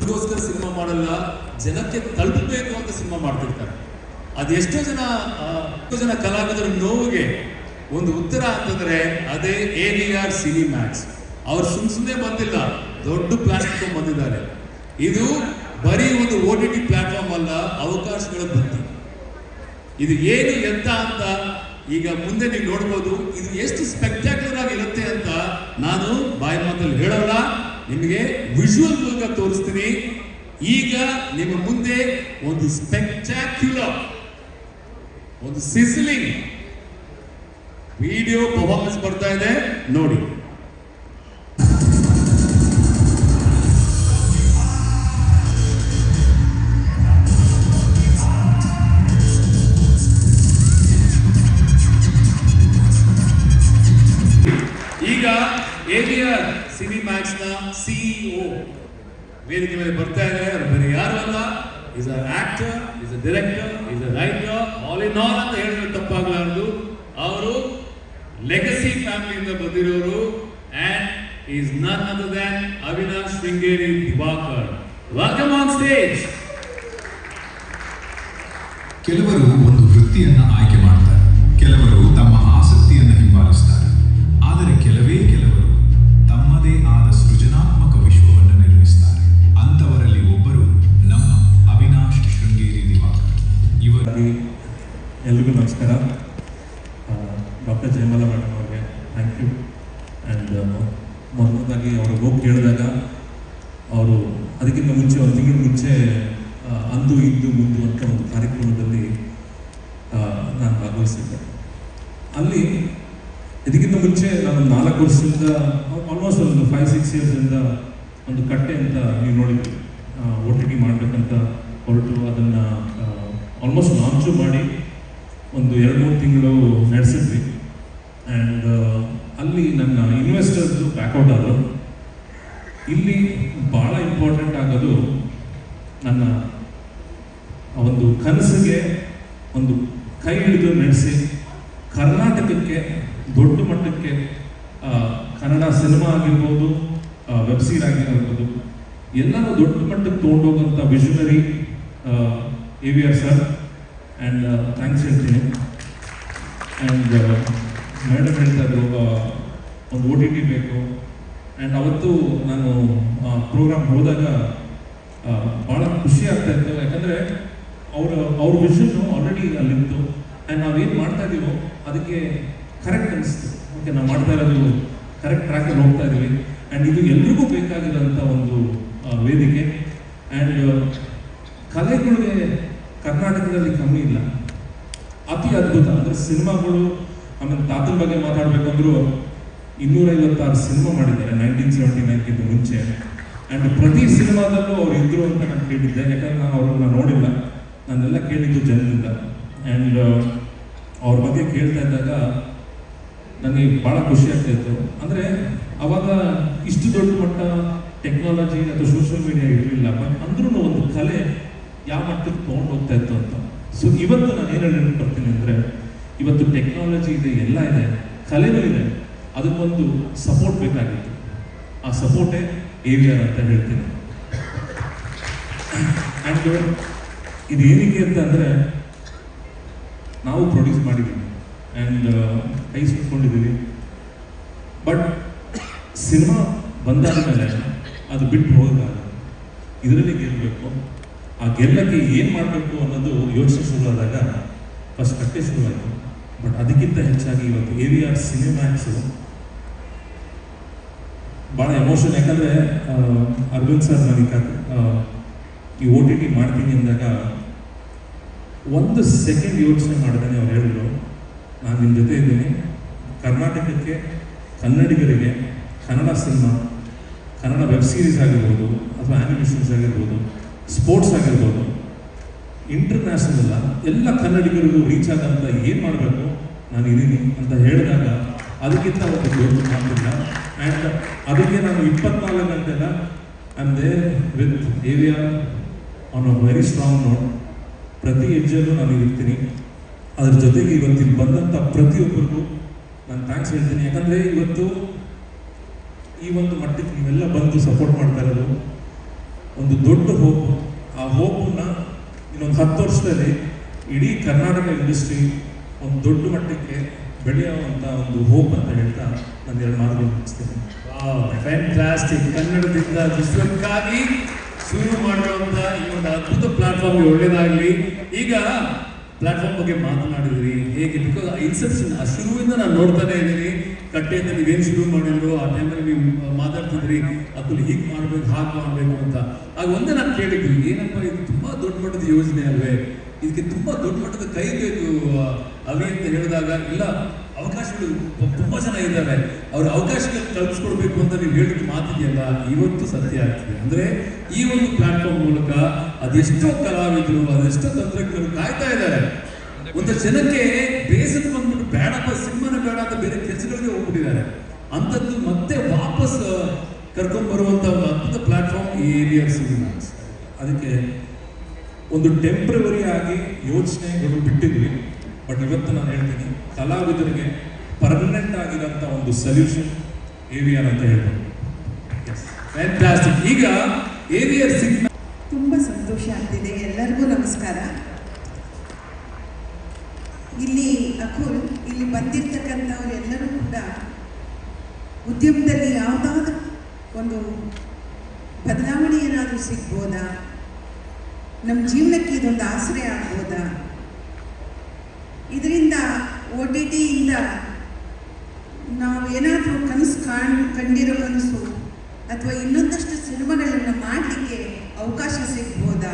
ಗೋಸ್ಕರ ಸಿನಿಮಾ ಮಾಡಲ್ಲ, ಜನಕ್ಕೆ ತಲುಪಬೇಕು ಅಂತ ಸಿನಿಮಾ ಮಾಡ್ತಿರ್ತಾರೆ. ಅದೆಷ್ಟೋ ಜನ ಕಲಾವಿದರ ನೋವಿಗೆ ಒಂದು ಉತ್ತರ ಅಂತಂದ್ರೆ ಅದೇ AVR ಸಿನಿಮ್ಯಾಕ್ಸ್. ಅವ್ರು ಸುಮ್ಮನೆ ಬಂದಿಲ್ಲ, ದೊಡ್ಡ ಪ್ಲಾಟ್ಫಾರ್ಮ್ ಬಂದಿದ್ದಾರೆ. ಇದು ಬರೀ ಒಂದು OTT ಪ್ಲಾಟ್ಫಾರ್ಮ್ ಅಲ್ಲ, ಅವಕಾಶಗಳ ಬುತ್ತಿ. ಇದು ಏನು ಎಂತ ಅಂತ ಈಗ ಮುಂದೆ ನೀವು ನೋಡ್ಬೋದು. ಇದು ಎಷ್ಟು ಸ್ಪೆಕ್ಟಾಕ್ಯುಲರ್ ಆಗಿರುತ್ತೆ ಅಂತ ನಾನು ಬಾಯಿ ಮಾತಲ್ಲಿ ಹೇಳೋಲ್ಲ, ನಿಮಗೆ ವಿಜುವಲ್ ಮೂಲಕ ತೋರಿಸ್ತೀನಿ. ಈಗ ನಿಮ್ಮ ಮುಂದೆ ಒಂದು ಸ್ಪೆಕ್ಟಾಕ್ಯುಲರ್, ಒಂದು ಸಿಸ್ಲಿಂಗ್ ವಿಡಿಯೋ ಪರ್ಫಾರ್ಮೆನ್ಸ್ ಬರ್ತಾ ಇದೆ, ನೋಡಿ. ಈಗ AVR ಸಿನಿಮ್ಯಾಕ್ಸ್ ನ CEO ವೇದಿಕೆ ಮೇಲೆ ಬರ್ತಾ ಇದ್ದಾರೆ. ಬರೀ ಯಾರು ಅಲ್ಲ, is a actor, is a director, is a writer, all in all ಅಂತ ಹೇಳಿದ್ರೆ ತಪ್ಪಾಗಲಾರದು. ಅವರು ಲೆಗಸಿ ಫ್ಯಾಮಿಲಿಯಿಂದ ಬಂದಿರೋರು. And is none other than Avinash Sringeri Diwakar. Welcome on stage. ಕೆಲವರು ಒಂದು ವೃತ್ತಿಯನ್ನು ಆಯ್ಕೆ ಮಾಡ್ತಾರೆ, ಕೆಲವರು ತಮ್ಮ ಆಸಕ್ತಿಯನ್ನು ಹಿಂಬಾಲಿಸ್ತಾರೆ. ಆದರೆ ಕೆಲವರು ತಮ್ಮದೇ ಆದ ಸೃಜನಾತ್ಮಕ ವಿಶ್ವವನ್ನು ನಿರ್ಮಿಸ್ತಾರೆ. ಅಂತವರಲ್ಲಿ ಒಬ್ಬರು ನಮ್ಮ ಅವಿನಾಶ್ ಶೃಂಗೇರಿ ದಿವಾಕರ್. ಎಲ್ರಿಗೂ ನಮಸ್ಕಾರ. ಡಾಕ್ಟರ್ ಜಯಮಾಲಾ ಮೇಡಮ್ ಅವ್ರಿಗೆ ಥ್ಯಾಂಕ್ ಯು. ಆ್ಯಂಡ್ ಮೊದಲನೇದಾಗಿ ಅವರು ಹೋಗಿ ಕೇಳಿದಾಗ ಅವರು ಅದಕ್ಕಿಂತ ಮುಂಚೆ ಒಂದು ತಿಂಗಳ ಮುಂಚೆ ಅಂದು ಇಂದು ಮುಂದು ಅಂತ ಒಂದು ಕಾರ್ಯಕ್ರಮದಲ್ಲಿ ನಾನು ಭಾಗವಹಿಸಿದ್ದೆ. ಅಲ್ಲಿ ಇದಕ್ಕಿಂತ ಮುಂಚೆ ನಾನು 4 ವರ್ಷದಿಂದ ಆಲ್ಮೋಸ್ಟ್ ಒಂದು 5-6 ಇಯರ್ಸಿಂದ ಒಂದು ಕಟ್ಟೆ ಅಂತ ನೀವು ನೋಡಿದ್ವಿ, OTT ಮಾಡಬೇಕಂತ ಹೊರಟು ಅದನ್ನು ಆಲ್ಮೋಸ್ಟ್ ಲಾಂಚು ಮಾಡಿ ಒಂದು 2-3 ತಿಂಗಳು ನಡೆಸಿದ್ವಿ. ಆ್ಯಂಡ್ ಅಲ್ಲಿ ನನ್ನ ಇನ್ವೆಸ್ಟರ್ಸು ಬ್ಯಾಕ್ಔಟ್ ಆದರು. ಇಲ್ಲಿ ಭಾಳ ಇಂಪಾರ್ಟೆಂಟ್ ಆಗೋದು ನನ್ನ ಒಂದು ಕನಸಿಗೆ ಒಂದು ಕೈ ಹಿಡಿದು ನಡೆಸಿ ಕರ್ನಾಟಕಕ್ಕೆ ದೊಡ್ಡ ಮಟ್ಟಕ್ಕೆ ಕನ್ನಡ ಸಿನಿಮಾ ಆಗಿರ್ಬೋದು, ವೆಬ್ ಸೀರೀಸ್ ಆಗಿರ್ಬೋದು, ಎಲ್ಲರೂ ದೊಡ್ಡ ಮಟ್ಟಕ್ಕೆ ತೊಗೊಂಡೋಗೋಂಥ visionary AVR sir. And thanks ಹೇಳ್ತೀನಿ. ಆ್ಯಂಡ್ ಮೇಡಮ್ ಹೇಳ್ತಾ ಇದ್ರು ಒಂದು OTT ಬೇಕು. ಆ್ಯಂಡ್ ಅವತ್ತು ನಾನು ಪ್ರೋಗ್ರಾಮ್ ಹೋದಾಗ ಭಾಳ ಖುಷಿ ಆಗ್ತಾ ಇತ್ತು. ಯಾಕಂದರೆ ಅವ್ರ ವಿಷನ್ನು ಆಲ್ರೆಡಿ ಅಲ್ಲಿತ್ತು. ಆ್ಯಂಡ್ ನಾವೇನು ಮಾಡ್ತಾ ಇದ್ದೀವೋ ಅದಕ್ಕೆ ಕರೆಕ್ಟ್ ಅನಿಸ್ತು. ಓಕೆ, ನಾವು ಮಾಡ್ತಾ ಇರೋದು ಕರೆಕ್ಟ್ ಟ್ರ್ಯಾಕಲ್ಲಿ ಹೋಗ್ತಾ ಇದ್ದೀವಿ. ಆ್ಯಂಡ್ ಇದು ಎಲ್ರಿಗೂ ಬೇಕಾಗಿರೋಂಥ ಒಂದು ವೇದಿಕೆ. ಆ್ಯಂಡ್ ಕಲೆಗಳಿಗೆ ಕರ್ನಾಟಕದಲ್ಲಿ ಕಮ್ಮಿ ಇಲ್ಲ, ಅತಿ ಅದ್ಭುತ. ಅಂದರೆ ಸಿನಿಮಾಗಳು, ಆಮೇಲೆ ತಾತನ ಬಗ್ಗೆ ಮಾತಾಡಬೇಕಂದ್ರೂ 256 ಸಿನಿಮಾ ಮಾಡಿದ್ದಾರೆ 1979ಕ್ಕಿಂತ ಮುಂಚೆ. ಆ್ಯಂಡ್ ಪ್ರತಿ ಸಿನಿಮಾದಲ್ಲೂ ಅವ್ರು ಇದ್ರು ಅಂತ ನಾನು ಕೇಳಿದ್ದೆ. ಯಾಕಂದರೆ ನಾನು ಅವ್ರನ್ನ ನೋಡಿಲ್ಲ, ನಾನೆಲ್ಲ ಕೇಳಿದ್ದು ಜನರಿಂದ. ಆ್ಯಂಡ್ ಅವ್ರ ಬಗ್ಗೆ ಕೇಳ್ತಾ ಇದ್ದಾಗ ನನಗೆ ಭಾಳ ಖುಷಿ ಆಗ್ತಾಯಿತ್ತು. ಅಂದರೆ ಅವಾಗ ಇಷ್ಟು ದೊಡ್ಡ ಮಟ್ಟ ಟೆಕ್ನಾಲಜಿ ಅಥವಾ ಸೋಷಿಯಲ್ ಮೀಡಿಯಾ ಇರಲಿಲ್ಲ. ಬಟ್ ಅಂದ್ರೂ ಒಂದು ಕಲೆ ಯಾವ ಮಟ್ಟಕ್ಕೆ ತೊಗೊಂಡು ಹೋಗ್ತಾ ಇತ್ತು ಅಂತ. ಸೊ ಇವತ್ತು ನಾನು ಏನು ಹೇಳ್ಕೊಡ್ತೀನಿ ಅಂದರೆ, ಇವತ್ತು ಟೆಕ್ನಾಲಜಿ ಇದೆ, ಎಲ್ಲ ಇದೆ, ಕಲೆನೂ ಇದೆ, ಅದಕ್ಕೊಂದು ಸಪೋರ್ಟ್ ಬೇಕಾಗಿತ್ತು. ಆ ಸಪೋರ್ಟೇ AVR ಅಂತ ಹೇಳ್ತೀನಿ. ಆ್ಯಂಡ್ ಇದು ಏನಕ್ಕೆ ಅಂತ ಅಂದರೆ, ನಾವು ಪ್ರೊಡ್ಯೂಸ್ ಮಾಡಿದ್ದೀವಿ ಆ್ಯಂಡ್ ಕೈ ಸುಟ್ಕೊಂಡಿದ್ದೀವಿ. ಬಟ್ ಸಿನಿಮಾ ಬಂದಾದ ಮೇಲೆ ಅದು ಬಿಟ್ಟು ಹೋಗಲ್ಲ, ಇದರಲ್ಲಿ ಗೆಲ್ಲಬೇಕು. ಆ ಗೆಲ್ಲಕ್ಕೆ ಏನು ಮಾಡಬೇಕು ಅನ್ನೋದು ಯೋಚನೆ ಶುರುವಾದಾಗ ಫಸ್ಟ್ ಕಟ್ಟೆ ಶುರುವಾಯಿತು. ಬಟ್ ಅದಕ್ಕಿಂತ ಹೆಚ್ಚಾಗಿ ಇವತ್ತು AVR ಸಿನಿಮ್ಯಾಕ್ಸು ಭಾಳ ಎಮೋಷನ್. ಯಾಕಂದರೆ ಅರವಿಂದ್ ಸರ್ ನನಗೆ ಈ OTT ಮಾಡ್ತೀನಿ ಅಂದಾಗ 1 ಸೆಕೆಂಡ್ ಯೋಚನೆ ಮಾಡಿದಾನೆ. ಅವ್ರು ಹೇಳಿದ್ರು, ನಾನು ನಿಮ್ಮ ಜೊತೆ ಇದ್ದೀನಿ, ಕರ್ನಾಟಕಕ್ಕೆ, ಕನ್ನಡಿಗರಿಗೆ Kannada cinema, Kannada web series ಆಗಿರ್ಬೋದು ಅಥವಾ ಆ್ಯನಿಮೇಷನ್ಸ್ ಆಗಿರ್ಬೋದು, ಸ್ಪೋರ್ಟ್ಸ್ ಆಗಿರ್ಬೋದು, ಇಂಟರ್ನ್ಯಾಷನಲ್ ಎಲ್ಲ ಕನ್ನಡಿಗರಿಗೂ ರೀಚ್ ಆಗೋಂಥ ಏನು ಮಾಡಬೇಕು ನಾನು ಇದ್ದೀನಿ ಅಂತ ಹೇಳಿದಾಗ ಅದಕ್ಕಿಂತ ಒಂದು ದೊಡ್ಡ ಮಾತಿಲ್ಲ. ಆ್ಯಂಡ್ ಅದಕ್ಕೆ ನಾನು 24 ಗಂಟೆನ I am there with AVR on a very strong note. ಪ್ರತಿ ಹೆಜ್ಜೆಯಲ್ಲೂ ನಾನು ಇರ್ತೀನಿ. ಅದ್ರ ಜೊತೆಗೆ ಇವತ್ತಿಲ್ಲಿ ಬಂದಂಥ ಪ್ರತಿಯೊಬ್ಬರಿಗೂ ನಾನು ಥ್ಯಾಂಕ್ಸ್ ಹೇಳ್ತೀನಿ. ಯಾಕಂದರೆ ಇವತ್ತು ಈ ಒಂದು ಮಟ್ಟಕ್ಕೆ ನೀವೆಲ್ಲ ಬಂದು ಸಪೋರ್ಟ್ ಮಾಡ್ತಾ ಇರೋದು ಒಂದು ದೊಡ್ಡ ಹೋಪ್. ಆ ಹೋಪನ್ನು ಇನ್ನೊಂದು 10 ವರ್ಷದಲ್ಲಿ ಇಡೀ ಕರ್ನಾಟಕ ಇಂಡಸ್ಟ್ರಿ ಒಂದು ದೊಡ್ಡ ಮಟ್ಟಕ್ಕೆ ಬೆಳೆಯುವಂಥ ಒಂದು ಹೋಪ್ ಅಂತ ಹೇಳ್ತಾ ನಾನು 2 ಮಾತುಗಳು ಮುಗಿಸ್ತೇನೆ. ಫ್ಯಾಂಟಾಸ್ಟಿಕ್. ಕನ್ನಡದಿಂದ ವಿಶ್ವಕ್ಕಾಗಿ ಶುರು ಮಾಡಿರುವಂಥ ಈ ಒಂದು ಅದ್ಭುತ ಪ್ಲಾಟ್ಫಾರ್ಮ್ಗೆ ಒಳ್ಳೇದಾಗಲಿ. ಈಗ ಪ್ಲಾಟ್ಫಾರ್ಮ್ ಬಗ್ಗೆ ಮಾತನಾಡಿದ್ರಿ ಹೇಗೆ, ಬಿಕಾಸ್ ಇನ್ಸೆಪ್ಷನ್ ಆ ಶುರುವಿಂದ ನಾನು ನೋಡ್ತಾನೆ ಇದ್ದೀನಿ. ಕಟ್ಟೆಯಿಂದ ನೀವೇನು ಶುರು ಮಾಡಿದ್ರು ಆ ಟೈಮಲ್ಲಿ ನೀವು ಮಾತಾಡ್ತಿದ್ರಿ ಅಕ್ಕಲ್ಲಿ ಹೀಗೆ ಮಾಡಬೇಕು ಹಾಗೆ ಮಾಡಬೇಕು ಅಂತ. ಆಗ ಒಂದೇ ನಾನು ಕೇಳಿದ್ವಿ, ಏನಪ್ಪ ಇದು ತುಂಬ ದೊಡ್ಡ ಮಟ್ಟದ ಯೋಜನೆ ಅಲ್ವೇ, ಇದಕ್ಕೆ ತುಂಬ ದೊಡ್ಡ ಮಟ್ಟದ ಕೈ ಬೇಕು ಅವಿ ಅಂತ ಹೇಳಿದಾಗ, ಇಲ್ಲ ಅವಕಾಶಗಳು ತುಂಬ ಜನ ಇದ್ದಾರೆ, ಅವ್ರ ಅವಕಾಶಗಳು ಕಲ್ಪಿಸ್ಕೊಡ್ಬೇಕು ಅಂತ ನೀವು ಹೇಳಿದ ಮಾತಿದೆಯಲ್ಲ ಇವತ್ತು ಸತ್ಯ ಆಗ್ತದೆ. ಅಂದರೆ ಈ ಒಂದು ಪ್ಲಾಟ್ಫಾರ್ಮ್ ಮೂಲಕ ಅದೆಷ್ಟೋ ಕಲಾವಿದರು ಅದೆಷ್ಟೋ ತಂತ್ರಜ್ಞರು ಕಾಯ್ತಾ ಇದ್ದಾರೆ. ಒಂದು ಜನಕ್ಕೆ ಬೇಸರ ಬಂದ್ಬಿಟ್ಟು ಬೇಡಪ್ಪ ಸಿನಿಮಾನ ಬೇಡ ಅಂತ ಬೇರೆ ಕೆಲಸಗಳಿಗೆ ಹೋಗ್ಬಿಟ್ಟಿದ್ದಾರೆ. ಅಂಥದ್ದು ಮತ್ತೆ ವಾಪಸ್ ಕರ್ಕೊಂಡ್ಬರುವಂಥ ಒಂದು ಅದ್ಭುತ ಪ್ಲಾಟ್ಫಾರ್ಮ್ ಈ AVR ಸಿನಿಮಾಸ್. ಅದಕ್ಕೆ ಒಂದು ಟೆಂಪ್ರವರಿ ಆಗಿ ಯೋಚನೆಗಳು ಬಿಟ್ಟಿದ್ವಿ. ಬಟ್ ಇವತ್ತು ನಾನು ಹೇಳ್ತೀನಿ, ಕಲಾವಿದರಿಗೆ ಪರ್ಮನೆಂಟ್ ಆಗಿರೋಂಥ ಒಂದು ಸೊಲ್ಯೂಷನ್ AVR ಅಂತ ಹೇಳ್ಬೋದು. ಫ್ಯಾಂಟಾಸ್ಟಿಕ್. ಈಗ AVR ಸಿನಿಮಾ ತುಂಬ ಸಂತೋಷ ಆಗ್ತಿದೆ. ಎಲ್ಲರಿಗೂ ನಮಸ್ಕಾರ. ಇಲ್ಲಿ ಅಕುಲ್, ಇಲ್ಲಿ ಬಂದಿರ್ತಕ್ಕಂಥವ್ರು ಎಲ್ಲರೂ ಕೂಡ ಉದ್ಯಮದಲ್ಲಿ ಯಾವುದಾದ್ರೂ ಒಂದು ಬದಲಾವಣೆ ಏನಾದರೂ ಸಿಗ್ಬೋದಾ, ನಮ್ಮ ಜೀವನಕ್ಕೆ ಇದೊಂದು ಆಸರೆ ಆಗ್ಬೋದಾ, ಇದರಿಂದ OTTಯಿಂದ ನಾವು ಏನಾದರೂ ಕನಸು ಕಂಡಿರೋ ಕನಸು ಅಥವಾ ಇನ್ನೊಂದಷ್ಟು ಸಿನಿಮಾಗಳನ್ನು ಮಾಡಲಿಕ್ಕೆ ಅವಕಾಶ ಸಿಗ್ಬೋದಾ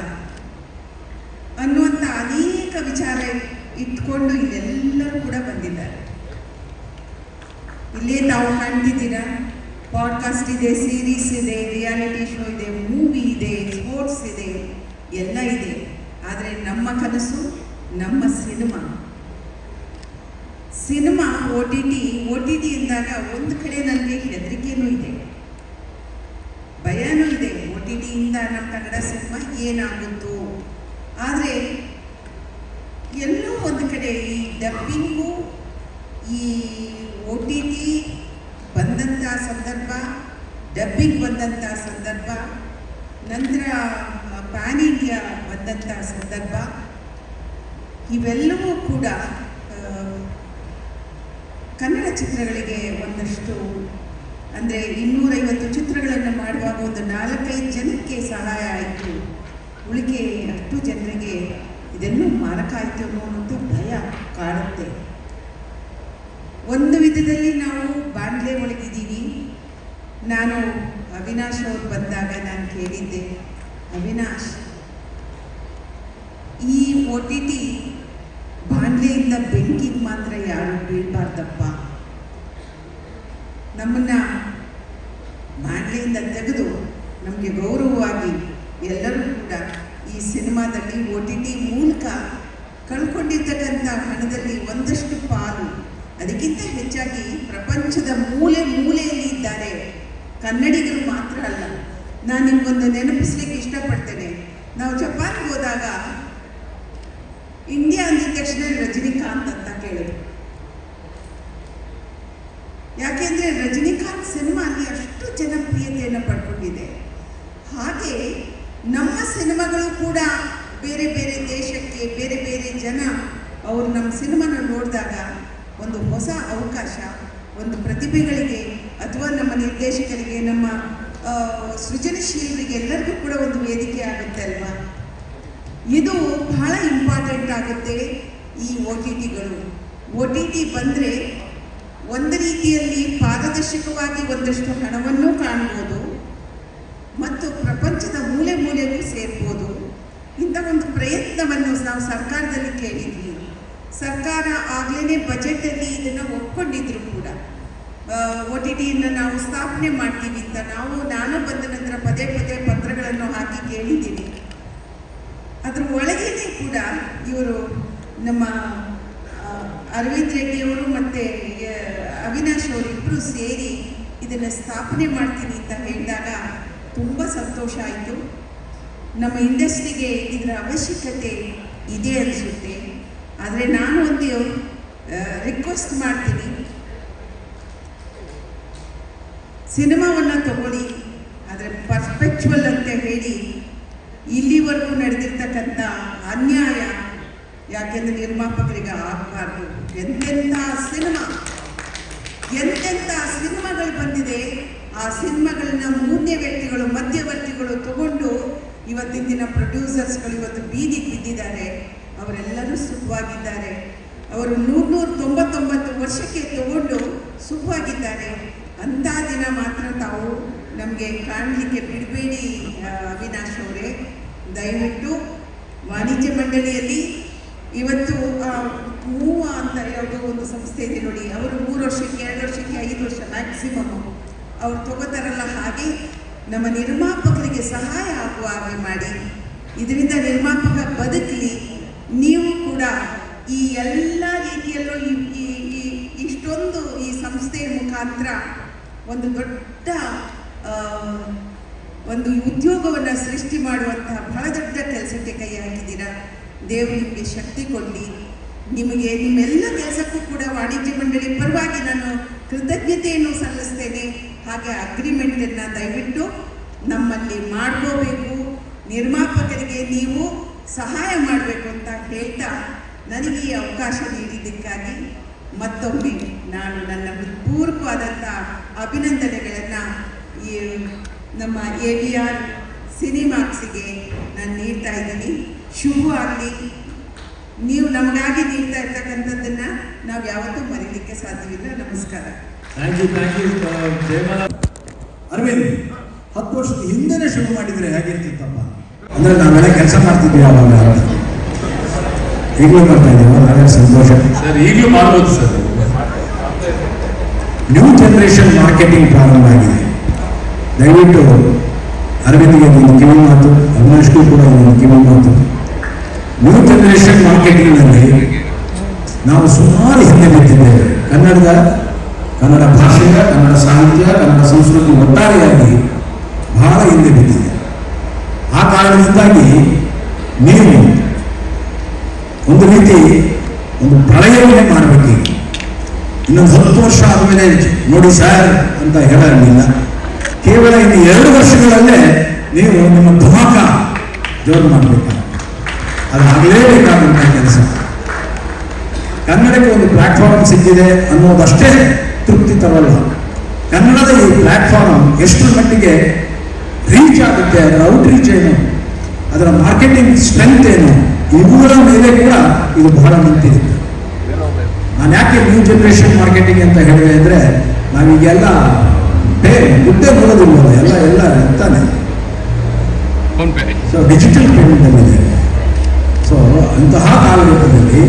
ಅನ್ನುವಂಥ ಅನೇಕ ವಿಚಾರ ಇಟ್ಕೊಂಡು ಇಲ್ಲೆಲ್ಲರೂ ಕೂಡ ಬಂದಿದ್ದಾರೆ. ಇಲ್ಲೇ ತಾವು ಕಾಣ್ತಿದ್ದೀರಾ, ಪಾಡ್ಕಾಸ್ಟ್ ಇದೆ, ಸೀರೀಸ್ ಇದೆ, ರಿಯಾಲಿಟಿ ಶೋ ಇದೆ, ಮೂವಿ ಇದೆ, ಸ್ಪೋರ್ಟ್ಸ್ ಇದೆ, ಎಲ್ಲ ಇದೆ. ಆದರೆ ನಮ್ಮ ಕನಸು ನಮ್ಮ ಸಿನಿಮಾ OTT ಎಂದಾಗ ಒಂದು ಕಡೆ ನನಗೆ ಹೆದರಿಕೆನೂ ಇದೆ, ಭಯನೂ ಇದೆ. OTTಯಿಂದ ನಮ್ಮ ಕನ್ನಡ ಸಿನಿಮಾ ಏನಾಗುತ್ತೋ. ಆದರೆ ಎಲ್ಲೋ ಒಂದು ಕಡೆ ಈ ಡಬ್ಬಿಂಗು, ಈ OTT ಬಂದಂಥ ಸಂದರ್ಭ, ಡಬ್ಬಿಂಗ್ ಬಂದಂಥ ಸಂದರ್ಭ, ನಂತರ ಪ್ಯಾನ್ ಇಂಡಿಯಾ ಬಂದಂಥ ಸಂದರ್ಭ, ಇವೆಲ್ಲವೂ ಕೂಡ ಕನ್ನಡ ಚಿತ್ರಗಳಿಗೆ ಒಂದಷ್ಟು, ಅಂದರೆ 250 ಚಿತ್ರಗಳನ್ನು ಮಾಡುವಾಗ ಒಂದು 4-5 ಜನಕ್ಕೆ ಸಹಾಯ ಆಯಿತು. ಉಳಿಕೆ ಅಷ್ಟು ಜನರಿಗೆ ಇದೆಲ್ಲೂ ಮಾರಕ ಆಯಿತು ಅನ್ನೋಂಥ ಭಯ ಕಾಡುತ್ತೆ. ಒಂದು ವಿಧದಲ್ಲಿ ನಾವು ಬಾಂಡ್ಲೆ ಒಳಗಿದ್ದೀವಿ. ನಾನು ಅವಿನಾಶ್ ಅವರು ಬಂದಾಗ ನಾನು ಕೇಳಿದ್ದೆ, ಅವಿನಾಶ್, ಈ OTT ಬಾಂಡ್ಲೆಯಿಂದ ಬೆಂಕಿಗೆ ಮಾತ್ರ ಯಾರು ಬೀಳಬಾರ್ದಪ್ಪ, ನಮ್ಮನ್ನು ಬಾಂಡ್ಲೆಯಿಂದ ತೆಗೆದು ನಮಗೆ ಗೌರವವಾಗಿ ಎಲ್ಲರೂ ಕೂಡ ಈ ಸಿನಿಮಾದಲ್ಲಿ OTT ಮೂಲಕ ಕಳ್ಕೊಂಡಿರ್ತಕ್ಕಂಥ ಹಣದಲ್ಲಿ ಒಂದಷ್ಟು ಪಾಲು, ಅದಕ್ಕಿಂತ ಹೆಚ್ಚಾಗಿ ಪ್ರಪಂಚದ ಮೂಲೆಯಲ್ಲಿ ಇದ್ದಾರೆ ಕನ್ನಡಿಗರು ಮಾತ್ರ ಅಲ್ಲ. ನಾನು ನಿಮಗೊಂದು ನೆನಪಿಸ್ಲಿಕ್ಕೆ ಇಷ್ಟಪಡ್ತೇನೆ. ನಾವು ಜಪಾನ್ಗೆ ಹೋದಾಗ ಇಂಡಿಯಾ ಅಂದಿದ ತಕ್ಷಣ ರಜನಿಕಾಂತ್ ಅಂತ ಕೇಳಿದ್ರು. ಯಾಕೆಂದರೆ ರಜನಿಕಾಂತ್ ಸಿನಿಮಾ ಅಲ್ಲಿ ಅಷ್ಟು ಜನಪ್ರಿಯತೆಯನ್ನು ಪಡ್ಕೊಂಡಿದೆ. ಹಾಗೆ ನಮ್ಮ ಸಿನಿಮಾಗಳು ಕೂಡ ಬೇರೆ ಬೇರೆ ದೇಶಕ್ಕೆ, ಬೇರೆ ಬೇರೆ ಜನ ಅವರು ನಮ್ಮ ಸಿನಿಮಾನ ನೋಡಿದಾಗ ಒಂದು ಹೊಸ ಅವಕಾಶ, ಒಂದು ಪ್ರತಿಭೆಗಳಿಗೆ ಅಥವಾ ನಮ್ಮ ನಿರ್ದೇಶಕರಿಗೆ, ನಮ್ಮ ಸೃಜನಶೀಲರಿಗೆ ಎಲ್ಲರಿಗೂ ಕೂಡ ಒಂದು ವೇದಿಕೆ ಆಗುತ್ತೆ ಅಲ್ವಾ. ಇದು ಬಹಳ ಇಂಪಾರ್ಟೆಂಟ್ ಆಗುತ್ತೆ. ಈ OTTಗಳು OTT ಬಂದರೆ ಒಂದು ರೀತಿಯಲ್ಲಿ ಪಾರದರ್ಶಕವಾಗಿ ಒಂದಷ್ಟು ಹಣವನ್ನು ಕಾಣ್ಬೋದು ಮತ್ತು ಪ್ರಪಂಚದ ಮೂಲೆಗೂ ಸೇರ್ಬೋದು. ಇಂಥ ಒಂದು ಪ್ರಯತ್ನವನ್ನು ನಾವು ಸರ್ಕಾರದಲ್ಲಿ ಕೇಳಿದ್ವಿ. ಸರ್ಕಾರ ಆಗಲೇ ಬಜೆಟಲ್ಲಿ ಇದನ್ನು ಒಪ್ಕೊಂಡಿದ್ರು ಕೂಡ. OTTಯನ್ನು ನಾವು ಸ್ಥಾಪನೆ ಮಾಡ್ತೀವಿ ಅಂತ ನಾನು ಬಂದ ನಂತರ ಪದೇ ಪತ್ರಗಳನ್ನು ಹಾಕಿ ಕೇಳಿದ್ದೀನಿ. ಅದ್ರ ಒಳಗೇನೆ ಕೂಡ ಇವರು ನಮ್ಮ ಅರವಿಂದ್ ರೆಡ್ಡಿಯವರು ಮತ್ತು ಅವಿನಾಶ್ ಅವರು ಇಬ್ಬರು ಸೇರಿ ಇದನ್ನು ಸ್ಥಾಪನೆ ಮಾಡ್ತೀನಿ ಅಂತ ಹೇಳಿದಾಗ ತುಂಬ ಸಂತೋಷ ಆಯಿತು. ನಮ್ಮ ಇಂಡಸ್ಟ್ರಿಗೆ ಇದರ ಅವಶ್ಯಕತೆ ಇದೆ ಅನಿಸುತ್ತೆ. ಆದರೆ ನಾನು ಒಂದು ರಿಕ್ವೆಸ್ಟ್ ಮಾಡ್ತೀನಿ, ಸಿನಿಮಾವನ್ನು ತಗೊಳ್ಳಿ, ಆದರೆ ಪರ್ಫೆಕ್ಚುವಲ್ ಅಂತ ಹೇಳಿ ಇಲ್ಲಿವರೆಗೂ ನಡೆದಿರ್ತಕ್ಕಂಥ ಅನ್ಯಾಯ ಯಾಕೆಂದರೆ ನಿರ್ಮಾಪಕರಿಗೆ ಆಗಬಾರ್ದು. ಎಂತೆಂಥ ಸಿನಿಮಾಗಳು ಬಂದಿದೆ, ಆ ಸಿನಿಮಾಗಳನ್ನ ಮೂರನೇ ವ್ಯಕ್ತಿಗಳು, ಮಧ್ಯವರ್ತಿಗಳು ತಗೊಂಡು ಇವತ್ತಿನ ದಿನ ಪ್ರೊಡ್ಯೂಸರ್ಸ್ಗಳು ಇವತ್ತು ಬೀದಿಗೆ ಬಿದ್ದಿದ್ದಾರೆ. ಅವರೆಲ್ಲರೂ ಸುಖವಾಗಿದ್ದಾರೆ. ಅವರು 199 ವರ್ಷಕ್ಕೆ ತಗೊಂಡು ಸುಖವಾಗಿದ್ದಾರೆ. ಅಂಥ ದಿನ ಮಾತ್ರ ತಾವು ನಮಗೆ ಕಾಣಲಿಕ್ಕೆ ಬಿಡಬೇಡಿ ಅವಿನಾಶ್ ಅವರೇ. ದಯವಿಟ್ಟು ವಾಣಿಜ್ಯ ಮಂಡಳಿಯಲ್ಲಿ ಇವತ್ತು ಮೂವ ಅಂತ ಯಾವುದೋ ಒಂದು ಸಂಸ್ಥೆ ಇದೆ ನೋಡಿ, ಅವರು 3 ವರ್ಷಕ್ಕೆ 2 ವರ್ಷಕ್ಕೆ 5 ವರ್ಷ ಮ್ಯಾಕ್ಸಿಮಮ್ ಅವ್ರು ತಗೋತಾರಲ್ಲ, ಹಾಗೆ ನಮ್ಮ ನಿರ್ಮಾಪಕರಿಗೆ ಸಹಾಯ ಆಗುವ ಹಾಗೆ ಮಾಡಿ. ಇದರಿಂದ ನಿರ್ಮಾಪಕ ಬದುಕಲಿ. ನೀವು ಕೂಡ ಈ ಎಲ್ಲ ರೀತಿಯಲ್ಲೂ ಇಷ್ಟೊಂದು ಈ ಸಂಸ್ಥೆಯ ಮುಖಾಂತರ ಒಂದು ದೊಡ್ಡ ಒಂದು ಉದ್ಯೋಗವನ್ನು ಸೃಷ್ಟಿ ಮಾಡುವಂತಹ ಬಹಳ ದೊಡ್ಡ ಕೆಲಸಕ್ಕೆ ಕೈ ಹಾಕಿದ್ದೀರಾ. ದೇವರು ನಿಮಗೆ ಶಕ್ತಿ ಕೊಡಲಿ. ನಿಮಗೆ ನಿಮ್ಮೆಲ್ಲ ಕೆಲಸಕ್ಕೂ ಕೂಡ ವಾಣಿಜ್ಯ ಮಂಡಳಿ ಪರವಾಗಿ ನಾನು ಕೃತಜ್ಞತೆಯನ್ನು ಸಲ್ಲಿಸ್ತೇನೆ. ಹಾಗೆ ಅಗ್ರಿಮೆಂಟನ್ನು ದಯವಿಟ್ಟು ನಮ್ಮಲ್ಲಿ ಮಾಡ್ಕೋಬೇಕು. ನಿರ್ಮಾಪಕರಿಗೆ ನೀವು ಸಹಾಯ ಮಾಡಬೇಕು ಅಂತ ಹೇಳ್ತಾ ನನಗೆ ಈ ಅವಕಾಶ ನೀಡಿದ್ದಕ್ಕಾಗಿ ಮತ್ತೊಮ್ಮೆ ನಾನು ನನ್ನ ಹೃತ್ಪೂರ್ವಕವಾದಂಥ ಅಭಿನಂದನೆಗಳನ್ನು ಈ ನಮ್ಮ AVR ಸಿನಿಮಾಕ್ಸಿಗೆ ನಾನು ನೀಡ್ತಾ ಇದ್ದೀನಿ. ಶುಭವಾಗಲಿ. ನೀವು ನಮಗಾಗಿ ನೀಡ್ತಾ ಇರ್ತಕ್ಕಂಥದ್ದನ್ನು ನಾವು ಯಾವತ್ತೂ ಮರೀಲಿಕ್ಕೆ ಸಾಧ್ಯವಿಲ್ಲ. ನಮಸ್ಕಾರ. Thank you Jayamala. ಅರವಿಂದ್ 10 ವರ್ಷದ ಹಿಂದೆನೇ ಶುರು ಮಾಡಿದರೆ ಹೇಗಿರ್ತಿತ್ತಪ್ಪ ಅಂದರೆ ನಾವೆಲ್ಲ ಕೆಲಸ ಮಾಡ್ತಿದ್ವಿ ಅವಾಗ. ಈಗಲೂ ಮಾಡ್ತಾ ಇದ್ದೀವಿ, ನಾವೇ ಸಂತೋಷ ಸರ್. ಈಗಲೂ ಮಾಡ್ಬೋದು ಸರ್. ನ್ಯೂ ಜನರೇಷನ್ ಮಾರ್ಕೆಟಿಂಗ್ ಪ್ರಾರಂಭ ಆಗಿದೆ. ದಯವಿಟ್ಟು ಅರವಿಂದ್ಗೆ ಒಂದು ಕಿವಿ ಮಾತು, ಅವಿನಾಶ್ಗೂ ಕೂಡ ಒಂದು ಕಿವಿ ಮಾತು. ನ್ಯೂ ಜನರೇಷನ್ ಮಾರ್ಕೆಟಿಂಗ್ನಲ್ಲಿ ನಾವು ಸುಮಾರು ಹಿಂದೆ ಬಿದ್ದಿದ್ದೇವೆ. ಕನ್ನಡ ಭಾಷೆಯ, ಕನ್ನಡ ಸಾಹಿತ್ಯ, ಕನ್ನಡ ಸಂಸ್ಕೃತಿ ಒಟ್ಟಾರೆಯಾಗಿ ಬಹಳ ಹಿಂದೆ ಬಿದ್ದಿದೆ. ಆ ಕಾರಣದಿಂದಾಗಿ ನೀವು ಒಂದು ರೀತಿ ಒಂದು ಪ್ರಳಯವನ್ನೇ ಮಾಡಬೇಕೀಗ. ಇನ್ನೊಂದು 10 ವರ್ಷ ಆದಮೇಲೆ ನೋಡಿ ಸರ್ ಅಂತ ಹೇಳಲಿಲ್ಲ. ಕೇವಲ ಇನ್ನು 2 ವರ್ಷಗಳಲ್ಲೇ ನೀವು ನಿಮ್ಮ ಧಮಾಕ ಜೋರು ಮಾಡಬೇಕಾಗುತ್ತೆ. ಅದು ಆಗಲೇಬೇಕಾದಂಥ ಕೆಲಸ. ಕನ್ನಡಕ್ಕೆ ಒಂದು ಪ್ಲಾಟ್ಫಾರ್ಮ್ ಸಿಕ್ಕಿದೆ ಅನ್ನೋದಷ್ಟೇ ತೃಪ್ತಿ ತರಲ್ಲ. ಕನ್ನಡದ ಈ ಪ್ಲಾಟ್ಫಾರ್ಮ್ ಎಷ್ಟರ ಮಟ್ಟಿಗೆ ರೀಚ್ ಆಗುತ್ತೆ, ಅದರ ಔಟ್ರೀಚ್ ಏನು, ಅದರ ಮಾರ್ಕೆಟಿಂಗ್ ಸ್ಟ್ರೆಂತ್ ಏನು, ಇವುಗಳ ಮೇಲೆ ಕೂಡ ಇದು ಬಹಳ ನಿಂತಿದೆ. ನಾನು ಯಾಕೆ ನ್ಯೂ ಜನರೇಷನ್ ಮಾರ್ಕೆಟಿಂಗ್ ಅಂತ ಹೇಳಿದೆ ಅಂದರೆ, ನಾವೀಗೆಲ್ಲ ದುಡ್ಡೇ ಬರೋದಿಲ್ಲ, ಎಲ್ಲ ಇರ್ತಾನೆ. So digital ಪೇಮೆಂಟಲ್ಲಿದೆ. ಸೊ ಅಂತಹ ಕಾಲಘಟ್ಟದಲ್ಲಿ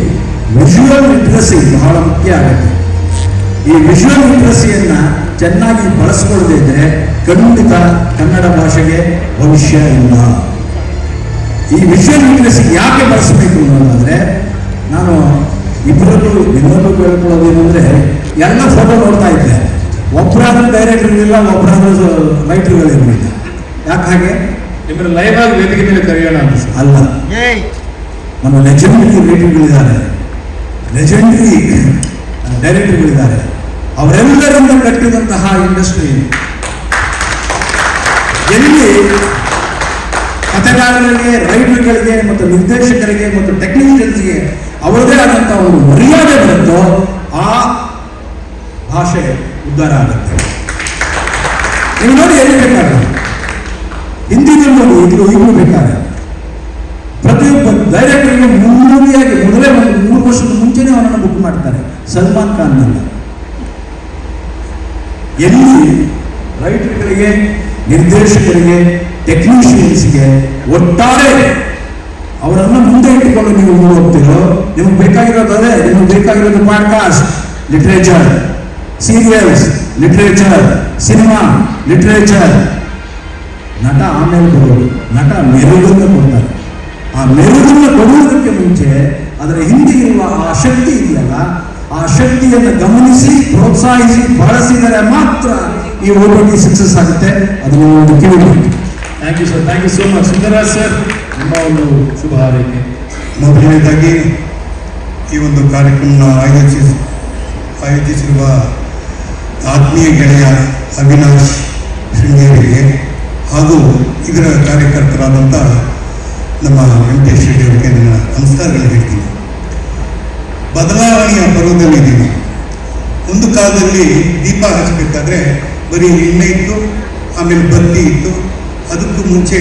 ವಿಜುವಲ್ ಲಿಟ್ರಸಿ ಬಹಳ ಮುಖ್ಯ ಆಗುತ್ತೆ. ಈ ವಿಜುವಲ್ ಲಿಟ್ರಸಿಯನ್ನು ಚೆನ್ನಾಗಿ ಬಳಸ್ಕೊಳ್ಳದೇ ಇದ್ದರೆ ಖಂಡಿತ ಕನ್ನಡ ಭಾಷೆಗೆ ಭವಿಷ್ಯ ಇಲ್ಲ. ಈ ವಿಜುವಲ್ ಲಿಟ್ರಸಿ ಯಾಕೆ ಬಳಸಬೇಕು ಅನ್ನೋದಾದರೆ, ನಾನು ಇನ್ನೊಂದು ಕೇಳ್ಕೊಳ್ಳೋದೇನು ಅಂದರೆ, ಎಲ್ಲ ಫೋಟೋ ನೋಡ್ತಾ ಇದ್ದೆ. ಒಬ್ಬರಾದ್ರೂ ಡೈರೆಕ್ಟರ್ ಇರಲಿಲ್ಲ, ಒಬ್ಬರಾದ್ರೂ ರೈಟರ್ಗಳಿರಲಿಲ್ಲ. ಯಾಕೆ ಹಾಗೆ? ನಿಮ್ಮನ್ನು ಲೈವ್ ಆಗಿ ವೇದಿಕೆ ಮೇಲೆ ಕರೆಯೋಣ ಅಂತ ಅಲ್ಲ, ನಮ್ಮ ಲೆಜೆಂಡರಿ ರೈಟರ್ಗಳಿದ್ದಾರೆ, ಲೆಜೆಂಡರಿ ಡೈರೆಕ್ಟರ್ಗಳಿದ್ದಾರೆ. ಅವರೆಲ್ಲರಿಂದ ಕಟ್ಟಿದಂತಹ ಇಂಡಸ್ಟ್ರಿ ಎಲ್ಲಿ ಕಥೆಗಾರರಿಗೆ, ರೈಟರ್ಗಳಿಗೆ ಮತ್ತು ನಿರ್ದೇಶಕರಿಗೆ ಮತ್ತು ಟೆಕ್ನಿಷಿಯನ್ಸ್ಗೆ ಅವರದೇ ಆದಂಥ ಒಂದು ಮರ್ಯಾದೆ ಬರುತ್ತೋ ಆ ಭಾಷೆ ಉದ್ಧಾರ ಆಗುತ್ತೆ. ನೀವು ನೋಡಿ, ಎಲ್ಲಿ ಬೇಕಾದ್ರೆ ಹಿಂದಿನಲ್ಲಿ ನೋಡಿ, ಈಗಲೂ ಬೇಕಾದ್ರೆ ಪ್ರತಿಯೊಬ್ಬ ಡೈರೆಕ್ಟರ್ಗೆ ಮುನ್ನುಡಿಯಾಗಿ ಮೊದಲೇ ಒಂದು 3 ವರ್ಷದ ಮುಂಚೆನೇ ಅವನನ್ನು ಬುಕ್ ಮಾಡ್ತಾರೆ. ಸಲ್ಮಾನ್ ಖಾನ್ ಅಂತ ಎಲ್ಲಿ ರೈಟರ್ಗಳಿಗೆ, ನಿರ್ದೇಶಕರಿಗೆ, ಟೆಕ್ನಿಷಿಯನ್ಸ್ಗೆ ಒಟ್ಟಾರೆ ಅವರನ್ನು ಮುಂದೆ ಇಟ್ಟುಕೊಂಡು ನೀವು ಹೋಗ್ತೀರೋ, ನಿಮಗೆ ಬೇಕಾಗಿರೋದೇ, ನಿಮಗೆ ಬೇಕಾಗಿರೋದು podcast literature, serials literature, cinema literature. ನಟ ಆಮೇಲೆ ಬರೋದು, ನಟ ಮೆರುಗನ್ನು ಕೊಡ್ತಾರೆ. ಆ ಮೆರುಗನ್ನು ಕೊಡುವುದಕ್ಕೆ ಮುಂಚೆ ಅದರ ಹಿಂದೆ ಇರುವ ಆ ಶಕ್ತಿ ಇದೆಯಲ್ಲ, ಆ ಶಕ್ತಿಯನ್ನು ಗಮನಿಸಿ, ಪ್ರೋತ್ಸಾಹಿಸಿ, ಬಳಸಿದರೆ ಮಾತ್ರ ಈ OTT ಸಕ್ಸಸ್ ಆಗುತ್ತೆ. ಅದನ್ನು ಒಂದು ಕಿವಿಬೇಕು. Thank you sir, thank you so much. Sundararaj sir, ನಿಮ್ಮ ಒಂದು ಶುಭ ಹಾರೈಕೆ. ಮೊದಲನೇದಾಗಿ ಈ ಒಂದು ಕಾರ್ಯಕ್ರಮ ಆಯೋಜಿಸಿರುವ ಆತ್ಮೀಯ ಗೆಳೆಯ ಅವಿನಾಶ್ ಶೃಂಗೇರಿಗೆ ಹಾಗೂ ಇದರ ಕಾರ್ಯಕರ್ತರಾದಂಥ ನಮ್ಮ ವೆಂಕಟೇಶ್ ರೆಡ್ಡಿ ಅವರಿಗೆ ನನ್ನ ನಮಸ್ಕಾರಗಳು ಹೇಳ್ತೀನಿ. ಬದಲಾವಣೆಯ ಪರ್ವದಲ್ಲಿದ್ದೀವಿ. ಒಂದು ಕಾಲದಲ್ಲಿ ದೀಪ ಹಚ್ಚಬೇಕಾದ್ರೆ ಬರೀ ಎಣ್ಣೆ ಇತ್ತು, ಆಮೇಲೆ ಬತ್ತಿ ಇತ್ತು, ಅದಕ್ಕೂ ಮುಂಚೆ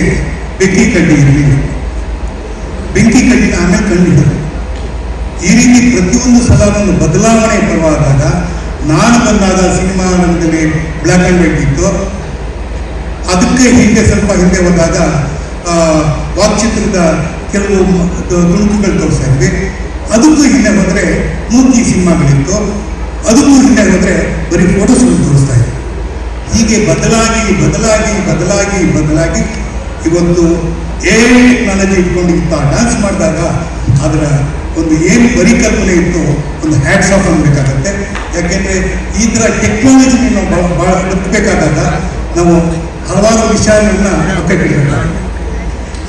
ಬೆಂಕಿ ಕಡ್ಡಿ ಇರಲಿಲ್ಲ. ಬೆಂಕಿ ಕಡ್ಡಿನ ಆಮೇಲೆ ಕಂಡಿದ್ದರು. ಈ ರೀತಿ ಪ್ರತಿಯೊಂದು ಸಲ ಒಂದು ಬದಲಾವಣೆ ಪರವಾದಾಗ, ನಾನು ಬಂದಾಗ ಸಿನಿಮಾ ರಂಗದಲ್ಲಿ ಬ್ಲ್ಯಾಕ್ ಆ್ಯಂಡ್ ವೈಟ್ ಇತ್ತು. ಅದಕ್ಕೆ ಸ್ವಲ್ಪ ಹಿಂದೆ ಹೋದಾಗ ವಾಕ್ಚಿತ್ರದ ಕೆಲವು ತುಣುಕುಗಳು ತೋರಿಸ್ತಾ ಇದ್ವಿ. ಅದಕ್ಕೂ ಹಿಂದೆ ಹೋದರೆ ಮೂರ್ತಿ ಸಿನಿಮಾಗಳಿತ್ತು. ಅದಕ್ಕೂ ಹಿಂದೆ ಹೋದರೆ ಬರೀ ಫೋಟೋಸ್ಗಳು ತೋರಿಸ್ತಾ ಇದ್ವಿ. ಹೀಗೆ ಬದಲಾಗಿ ಬದಲಾಗಿ ಬದಲಾಗಿ ಬದಲಾಗಿ ಇವತ್ತು ಟೆಕ್ನಾಲಜಿ ಇಟ್ಕೊಂಡಿತ್ತ ಡ್ಯಾನ್ಸ್ ಮಾಡಿದಾಗ ಅದರ ಒಂದು ಏನು ಪರಿಕಲ್ಪನೆ ಇತ್ತು, ಒಂದು ಹ್ಯಾಟ್ಸ್ ಆಫ್ ಅನ್ನಬೇಕಾಗತ್ತೆ. ಯಾಕೆಂದರೆ ಈ ಥರ ಟೆಕ್ನಾಲಜಿ ನಾವು ಭಾಳ ಹುಡುಕಬೇಕಾದಾಗ ನಾವು ಹಲವಾರು ವಿಷಯಗಳನ್ನ ಪಕ್ಕಕ್ಕಿಡಬೇಕು.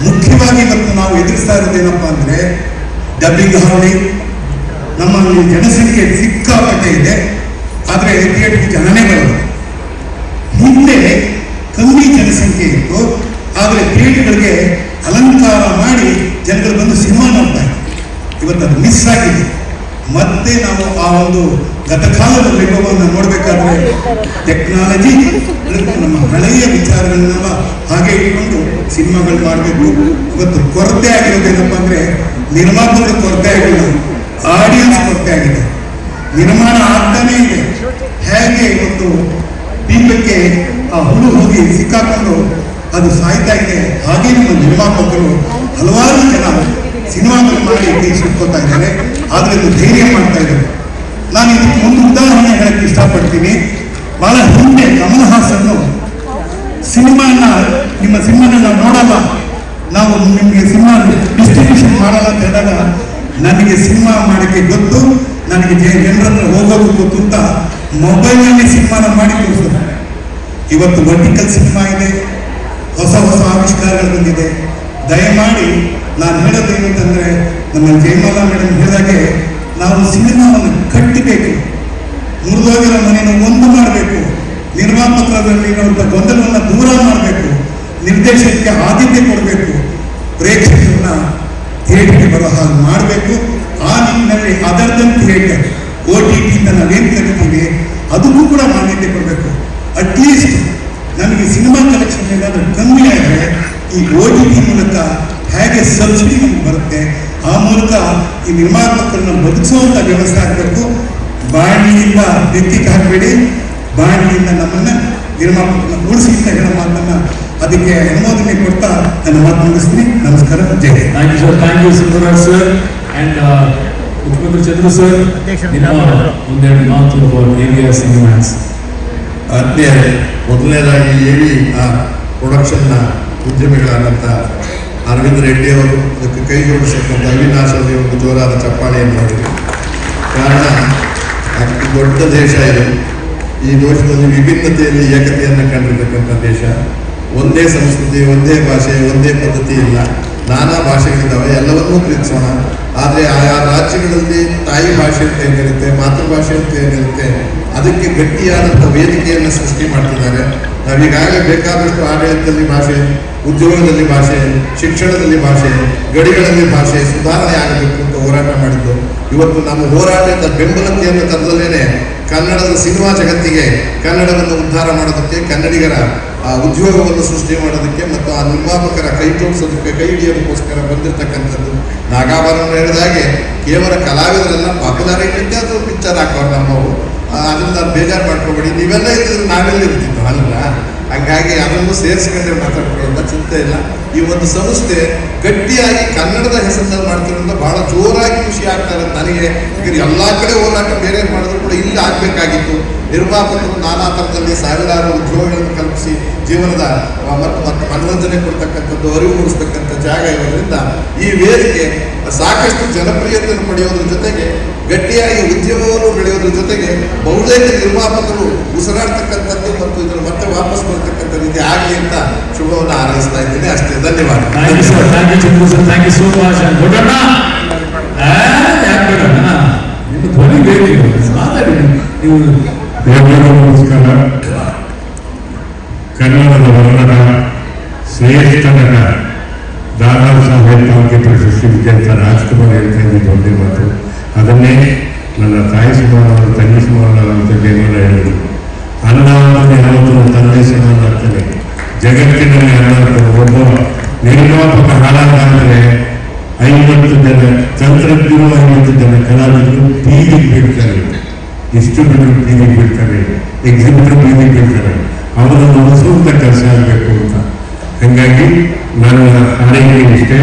ಮುಖ್ಯವಾಗಿ ಇವತ್ತು ನಾವು ಎದುರಿಸ್ತಾ ಇರೋದೇನಪ್ಪ ಅಂದರೆ ಡಬ್ಬಿಂಗ್ ಹಾವಳಿ. ನಮ್ಮಲ್ಲಿ ಜನಸಂಖ್ಯೆ ಸಿಕ್ಕಾಪಟ್ಟೆ ಇದೆ, ಆದರೆ ಥಿಯೇಟರ್ಗೆ ಜನನೇ ಬರೋದು. ಹಿಂದೆ ಕಮ್ಮಿ ಜನಸಂಖ್ಯೆ ಇತ್ತು, ಆದರೆ ಥಿಯೇಟರ್ಗಳಿಗೆ ಅಲಂಕಾರ ಮಾಡಿ ಜನಗಳು ಬಂದು ಸಿನಿಮಾ ನೋಡ್ತಾ ಇದ್ರು. ಇವತ್ತು ಅದು ಮಿಸ್ ಆಗಿದೆ. ಮತ್ತೆ ನಾವು ಆ ಒಂದು ಗತಕಾಲದ ವೈಭವವನ್ನು ನೋಡಬೇಕಾದ್ರೆ ಟೆಕ್ನಾಲಜಿ ನಮ್ಮ ಹಳೆಯ ವಿಚಾರಗಳನ್ನೆಲ್ಲ ಹಾಗೆ ಇಟ್ಕೊಂಡು ಸಿನಿಮಾಗಳು ಮಾಡಬೇಕು. ಇವತ್ತು ಕೊರತೆ ಆಗಿರೋದೇನಪ್ಪ ಅಂದರೆ ನಿರ್ಮಾಪಕರ ಕೊರತೆ ಆಗಿಲ್ಲ, ಆಡಿಯನ್ಸ್ ಕೊರತೆ ಆಗಿದೆ. ನಿರ್ಮಾಣ ಆಗ್ತಾನೇ ಇದೆ. ಹೇಗೆ ಇವತ್ತು ದೀಪಕ್ಕೆ ಆ ಹುಳು ಹೋಗಿ ಸಿಕ್ಕಾಕೊಂಡು ಅದು ಸಾಯ್ತಾ ಇದೆ, ಹಾಗೆ ನಮ್ಮ ನಿರ್ಮಾಪಕರು ಹಲವಾರು ಜನ ಸಿನಿಮಾಗಳು ಮಾಡಿ ಕೈ ಸುಟ್ಕೋತಾ ಇದ್ದಾರೆ. ಆದರೆ ಅದು ಧೈರ್ಯ ಮಾಡ್ತಾ ಇದ್ದಾರೆ. ನಾನು ಇದಕ್ಕೆ ಒಂದು ಉದಾಹರಣೆ ಹೇಳಕ್ಕೆ ಇಷ್ಟಪಡ್ತೀನಿ. ಬಹಳ ಹಿಂದೆ ಕಮಲ್ ಹಾಸನ್ನು ನಿಮ್ಮ ಸಿನಿಮಾನ ನಾವು ನೋಡಲ್ಲ, ನಾವು ನಿಮಗೆ ಸಿನಿಮಾ ಡಿಸ್ಟ್ರಿಬ್ಯೂಷನ್ ಮಾಡಲ್ಲ ಅಂತ ಹೇಳಿದಾಗ, ನನಗೆ ಸಿನಿಮಾ ಮಾಡೋಕ್ಕೆ ಗೊತ್ತು, ನನಗೆ ಜನರನ್ನು ಹೋಗೋದು ಗೊತ್ತು ಅಂತ ಮೊಬೈಲ್ನಲ್ಲಿ ಸಿನಿಮಾನ ಮಾಡಿ ತೋರಿಸ್ತಾರೆ. ಇವತ್ತು ವರ್ಟಿಕಲ್ ಸಿನಿಮಾ ಇದೆ, ಹೊಸ ಹೊಸ ಆವಿಷ್ಕಾರಗಳು ಬಂದಿದೆ. ದಯಮಾಡಿ ನಾನು ಹೇಳೋದೇನು ಅಂತಂದರೆ, ನಮ್ಮ ಜಯಮಾಲಾ ಮೇಡಮ್ ಹೇಳಿದಾಗೆ ನಾವು ಸಿನಿಮಾವನ್ನು ಕಟ್ಟಬೇಕು, ಮುರಿದೋಗಿರೋ ಮನೆಯನ್ನು ಒಂದು ಮಾಡಬೇಕು, ನಿರ್ಮಾಪಕರಲ್ಲಿರುವಂಥ ಗೊಂದಲವನ್ನು ದೂರ ಮಾಡಬೇಕು, ನಿರ್ದೇಶಕಕ್ಕೆ ಆದ್ಯತೆ ಕೊಡಬೇಕು, ಪ್ರೇಕ್ಷಕರನ್ನ ಥಿಯೇಟರ್ಗೆ ಬರೋ ಹಾಗೆ ಮಾಡಬೇಕು. ಆ ನಿಟ್ಟಿನಲ್ಲಿ ಅದರ್ ದನ್ ಥಿಯೇಟರ್ OTT ಅಂತ ನಾವೇನು ಕರಿತೀವಿ ಅದಕ್ಕೂ ಕೂಡ ಮಾನ್ಯತೆ ಕೊಡಬೇಕು. ಅಟ್ಲೀಸ್ಟ್ ನಮಗೆ ಸಿನಿಮಾ ಕಲೆಕ್ಷನ್ ಏನಾದರೂ ಕಮ್ಮಿ ಆದರೆ ಈ OTT ಮೂಲಕ ಹೇಗೆ ಸಬ್ಸಿಡಿ ನಮ್ಗೆ ಬರುತ್ತೆ, ಆ ಮೂಲಕ ಈ ನಿರ್ಮಾಪಕರನ್ನು ಬದುಕಿಸುವಂಥ ವ್ಯವಸ್ಥೆ ಆಗಬೇಕು. ಬಾಣಿಯಿಂದ ಬೆತ್ತಿಗೆ ಹಾಕಬೇಡಿ, ಬಾಣಿಯಿಂದ ನಮ್ಮನ್ನು ನಿರ್ಮಾಪಕರನ್ನ ಉಳಿಸಿ ಅಂತ ಹೇಳೋ ಮಾತನ್ನು ಅದಕ್ಕೆ ಅನುಮೋದನೆ ಕೊಡ್ತಾ ನನ್ನ ಮಾತು ಮುಗಿಸ್ತೀನಿ. ನಮಸ್ಕಾರ, Jai Hind. Thank you sir, thank you Sundararaj sir. And Mukhyamantri Chandru sir, ನಿಮ್ಮ ಒಂದೆರಡು ಮಾತು AVR ಸಿನಿಮಾಸ್. ಆತ್ಮೀಯರೇ, ಮೊದಲನೇದಾಗಿ AV ಪ್ರೊಡಕ್ಷನ್ನ ಉದ್ಯಮಿಗಳಾದಂಥ ಅರವಿಂದ್ ರೆಡ್ಡಿ ಅವರು, ಅದಕ್ಕೆ ಕೈ ಜೋಡಿಸತಕ್ಕಂಥ ಅವಿನಾಶ್ ಅವರಿಗೆ ಒಂದು ಜೋರಾದ ಚಪ್ಪಾಳೆಯನ್ನು ಮಾಡಿದೆ. ಕಾರಣ ಅಷ್ಟು ದೊಡ್ಡ ದೇಶ ಇದು. ಈ ದೇಶದಲ್ಲಿ ವಿಭಿನ್ನತೆಯಲ್ಲಿ ಏಕತೆಯನ್ನು ಕಂಡಿರ್ತಕ್ಕಂಥ ದೇಶ. ಒಂದೇ ಸಂಸ್ಕೃತಿ, ಒಂದೇ ಭಾಷೆ, ಒಂದೇ ಪದ್ಧತಿ ಇಲ್ಲ, ನಾನಾ ಭಾಷೆಗಳಿದ್ದಾವೆ. ಎಲ್ಲವನ್ನೂ ಪ್ರೀತಿಸೋಣ. ಆದರೆ ಆಯಾ ರಾಜ್ಯಗಳಲ್ಲಿ ತಾಯಿ ಭಾಷೆ ಅಂತ ಏನಿರುತ್ತೆ, ಮಾತೃಭಾಷೆ ಅಂತ ಏನಿರುತ್ತೆ, ಅದಕ್ಕೆ ಗಟ್ಟಿಯಾದಂಥ ವೇದಿಕೆಯನ್ನು ಸೃಷ್ಟಿ ಮಾಡ್ತಿದ್ದಾರೆ. ನಾವೀಗಾಗಲೇ ಬೇಕಾದಷ್ಟು ಆಡಳಿತದಲ್ಲಿ ಭಾಷೆ, ಉದ್ಯೋಗದಲ್ಲಿ ಭಾಷೆ, ಶಿಕ್ಷಣದಲ್ಲಿ ಭಾಷೆ, ಗಡಿಗಳಲ್ಲಿ ಭಾಷೆ ಸುಧಾರಣೆ ಆಗಬೇಕು ಅಂತ ಹೋರಾಟ ಮಾಡಿದ್ದು. ಇವತ್ತು ನಮ್ಮ ಹೋರಾಟದ ಬೆಂಬಲತೆಯನ್ನು ತರದಲ್ಲೇ ಕನ್ನಡದ ಸಿನಿಮಾ ಜಗತ್ತಿಗೆ ಕನ್ನಡವನ್ನು ಉದ್ಧಾರ ಮಾಡೋದಕ್ಕೆ, ಕನ್ನಡಿಗರ ಉದ್ಯೋಗವನ್ನು ಸೃಷ್ಟಿ ಮಾಡೋದಕ್ಕೆ ಮತ್ತು ಆ ನಿರ್ಮಾಪಕರ ಕೈ ಜೋಡಿಸೋದಕ್ಕೆ, ಕೈ ಹಿಡಿಯೋದಕ್ಕೋಸ್ಕರ ಬಂದಿರತಕ್ಕಂಥದ್ದು. ನಾಗಾಭರಣ ಹೇಳಿದಾಗೆ ಕೇವಲ ಕಲಾವಿದರೆಲ್ಲ ಪಾಪ್ಯುಲಾರಿಟಿ ಅದು ಪಿಕ್ಚರ್ ಹಾಕೋರು ನಮ್ಮವು. ಅದನ್ನು ಬೇಜಾರು ಮಾಡ್ಕೊಬೇಡಿ, ನೀವೆಲ್ಲ ಇದ್ದರೆ ನಾವೆಲ್ಲ ಇರ್ತಿತ್ತು ಅಲ್ಲ. ಹಾಗಾಗಿ ಅದನ್ನು ಸೇರಿಸ್ಕೊಂಡ್ರೆ ಮಾತಾಡ್ಕೊಳ್ಳೋಂಥ ಚಿಂತೆ ಇಲ್ಲ. ಈ ಒಂದು ಸಂಸ್ಥೆ ಗಟ್ಟಿಯಾಗಿ ಕನ್ನಡದ ಹೆಸರಿನಲ್ಲಿ ಮಾಡ್ತಿರೋದ್ರಿಂದ ಬಹಳ ಜೋರಾಗಿ ಖುಷಿ ಆಗ್ತಾ ಇರೋದು ನನಗೆ. ಈಗ ಎಲ್ಲ ಕಡೆ ಹೋರಾಟ ಬೇರೆ ಮಾಡಿದ್ರು ಕೂಡ ಇಲ್ಲಿ ಆಗಬೇಕಾಗಿತ್ತು. ನಿರ್ಮಾಪಕರು ನಾನಾ ಥರದಲ್ಲಿ ಸಾವಿರಾರು ಉದ್ಯೋಗಗಳನ್ನು ಕಲ್ಪಿಸಿ ಜೀವನದ ಮತ್ತು ಮನೋರಂಜನೆ ಕೊಡ್ತಕ್ಕಂಥದ್ದು, ಅರಿವು ಮೂಡಿಸ್ತಕ್ಕಂಥದ್ದು ಜಾಗ ಇರೋದ್ರಿಂದ ಈ ವೇದಿಕೆ ಸಾಕಷ್ಟು ಜನಪ್ರಿಯತೆಯನ್ನು ಪಡೆಯೋದ್ರ ಜೊತೆಗೆ ಗಟ್ಟಿಯಾಗಿ ಉದ್ಯಮವನ್ನು ಬೆಳೆಯೋದ್ರ ಜೊತೆಗೆ ಬಹುತೇಕ ನಿರ್ಮಾಪಕರು ಉಸಿರಾಡ್ತಕ್ಕಂಥದ್ದು ಮತ್ತು ಇದನ್ನು ಮತ್ತೆ ವಾಪಸ್ ಬರ್ತಕ್ಕಂಥ ರೀತಿ ಆಗಲಿ ಅಂತ ಶುಭವನ್ನು ಹಾರೈಸ್ತಾ ಇದ್ದೀನಿ. ಅಷ್ಟೇ, ಧನ್ಯವಾದ. Thank you sir, thank you Chandru sir, thank you so much. Doddanna ಯಾಕೆ ದೊಡ್ಡಣ್ಣ ನಿಮ್ಮ ಧ್ವನಿ ಬೇಕು, ಮಾತಾಡಿ ನೀವು. ನಮಸ್ಕಾರ. ಕನ್ನಡದ ವರ್ಣನ ಶ್ರೇಷ್ಠ ನಟ ದಾದಾ ಸಾಹೇಬ್ ಫಾಲ್ಕೆ ಪ್ರಶಸ್ತಿ ವಿಜೇತ ರಾಜ್ಕುಮಾರ್ ಹೇಳ್ತಾ ಇದ್ದಿದ್ದು ಒಂದೇ ಮಾತು. ಅದನ್ನೇ ನನ್ನ ತಾಯಿ ಸಮಾನ, ತಂಗಿ ಸಮಾನ ಅಂತ ದೇವರ ಹೇಳಿದರು. ಅನ್ನ ಯಾವತ್ತು ತಂದೆ ಸಮಾನ ಆಗ್ತದೆ. ಜಗತ್ತಿನಲ್ಲಿ ಅನ್ನ ಒಬ್ಬ ನಿರ್ಮಾಪಕ ಹಾಳಾದರೆ 50 ಜನ ತಂತ್ರಜ್ಞರು, 50 ಜನ ಕಲಾವಿದರು ಬೀದಿಗೆ ಬೀಳ್ತಾರೆ, ಡಿಸ್ಟ್ರಿಬ್ಯೂಟರ್ ಬೀದಿಗೆ ಬೀಳ್ತಾರೆ, ಎಕ್ಸಿಬಿಟರ್ ಬೀದಿಗೆ ಬೀಳ್ತಾರೆ. ಅವರನ್ನು ಉಳಿಸುವಂಥ ಕೆಲಸ ಆಗಬೇಕು ಅಂತ. ಹಾಗಾಗಿ ನನ್ನ ಆರೈಕೆ ಇಷ್ಟೇ.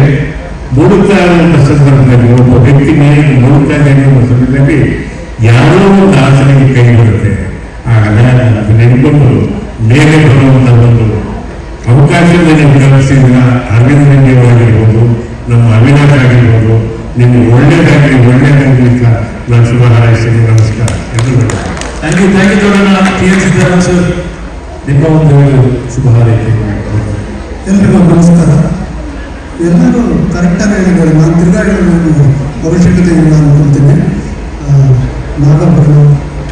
ಮುಳುಗ್ತಾ ಇರುವಂಥ ಸಂದರ್ಭದಲ್ಲಿ ಒಬ್ಬ ವ್ಯಕ್ತಿ ಮೇಲೆ ಮುಳುಗ್ತಾ ಇರುವ ಸಮಯದಲ್ಲಿ ಯಾರೋ ಒಂದು ಆಸನೆಗೆ ಕೈ ಬರುತ್ತೆ. ಆಗ ನೆನಕೊಂಡು ಮೇಲೆ ಬರುವಂಥ ಒಂದು ಅವಕಾಶದಲ್ಲಿ ಕಲಿಸಿದ ಅರವಿಂದ್ ಆಗಿರ್ಬೋದು, ನಮ್ಮ ಅವಿನಾಶ್ ಆಗಿರ್ಬೋದು, ನಿಮಗೆ ಒಳ್ಳೇದಾಗಲಿ ಅಂತ ನಾನು ಶುಭ ಹಾರೈಸ್ತೀನಿ. ನಮಸ್ಕಾರ ಎಲ್ಲರಿಗೂ. Thank you Doddanna. T N. Siddaramaiah sir, ನಿಮ್ಮ ಒಂದು ಶುಭ ಹಾರೈಕೆ. ಎಲ್ರಿಗೂ ನಮಸ್ಕಾರ. ಎಲ್ಲರೂ ಕರೆಕ್ಟಾಗಿ ಹೇಳಿದ್ದಾರೆ. ನಾನು ತಿರುಗಾಡಿ ಅವಶ್ಯಕತೆ ಇಲ್ಲ ಅನ್ಕೊಳ್ತೇನೆ. ನಾಗಪ್ಪರು,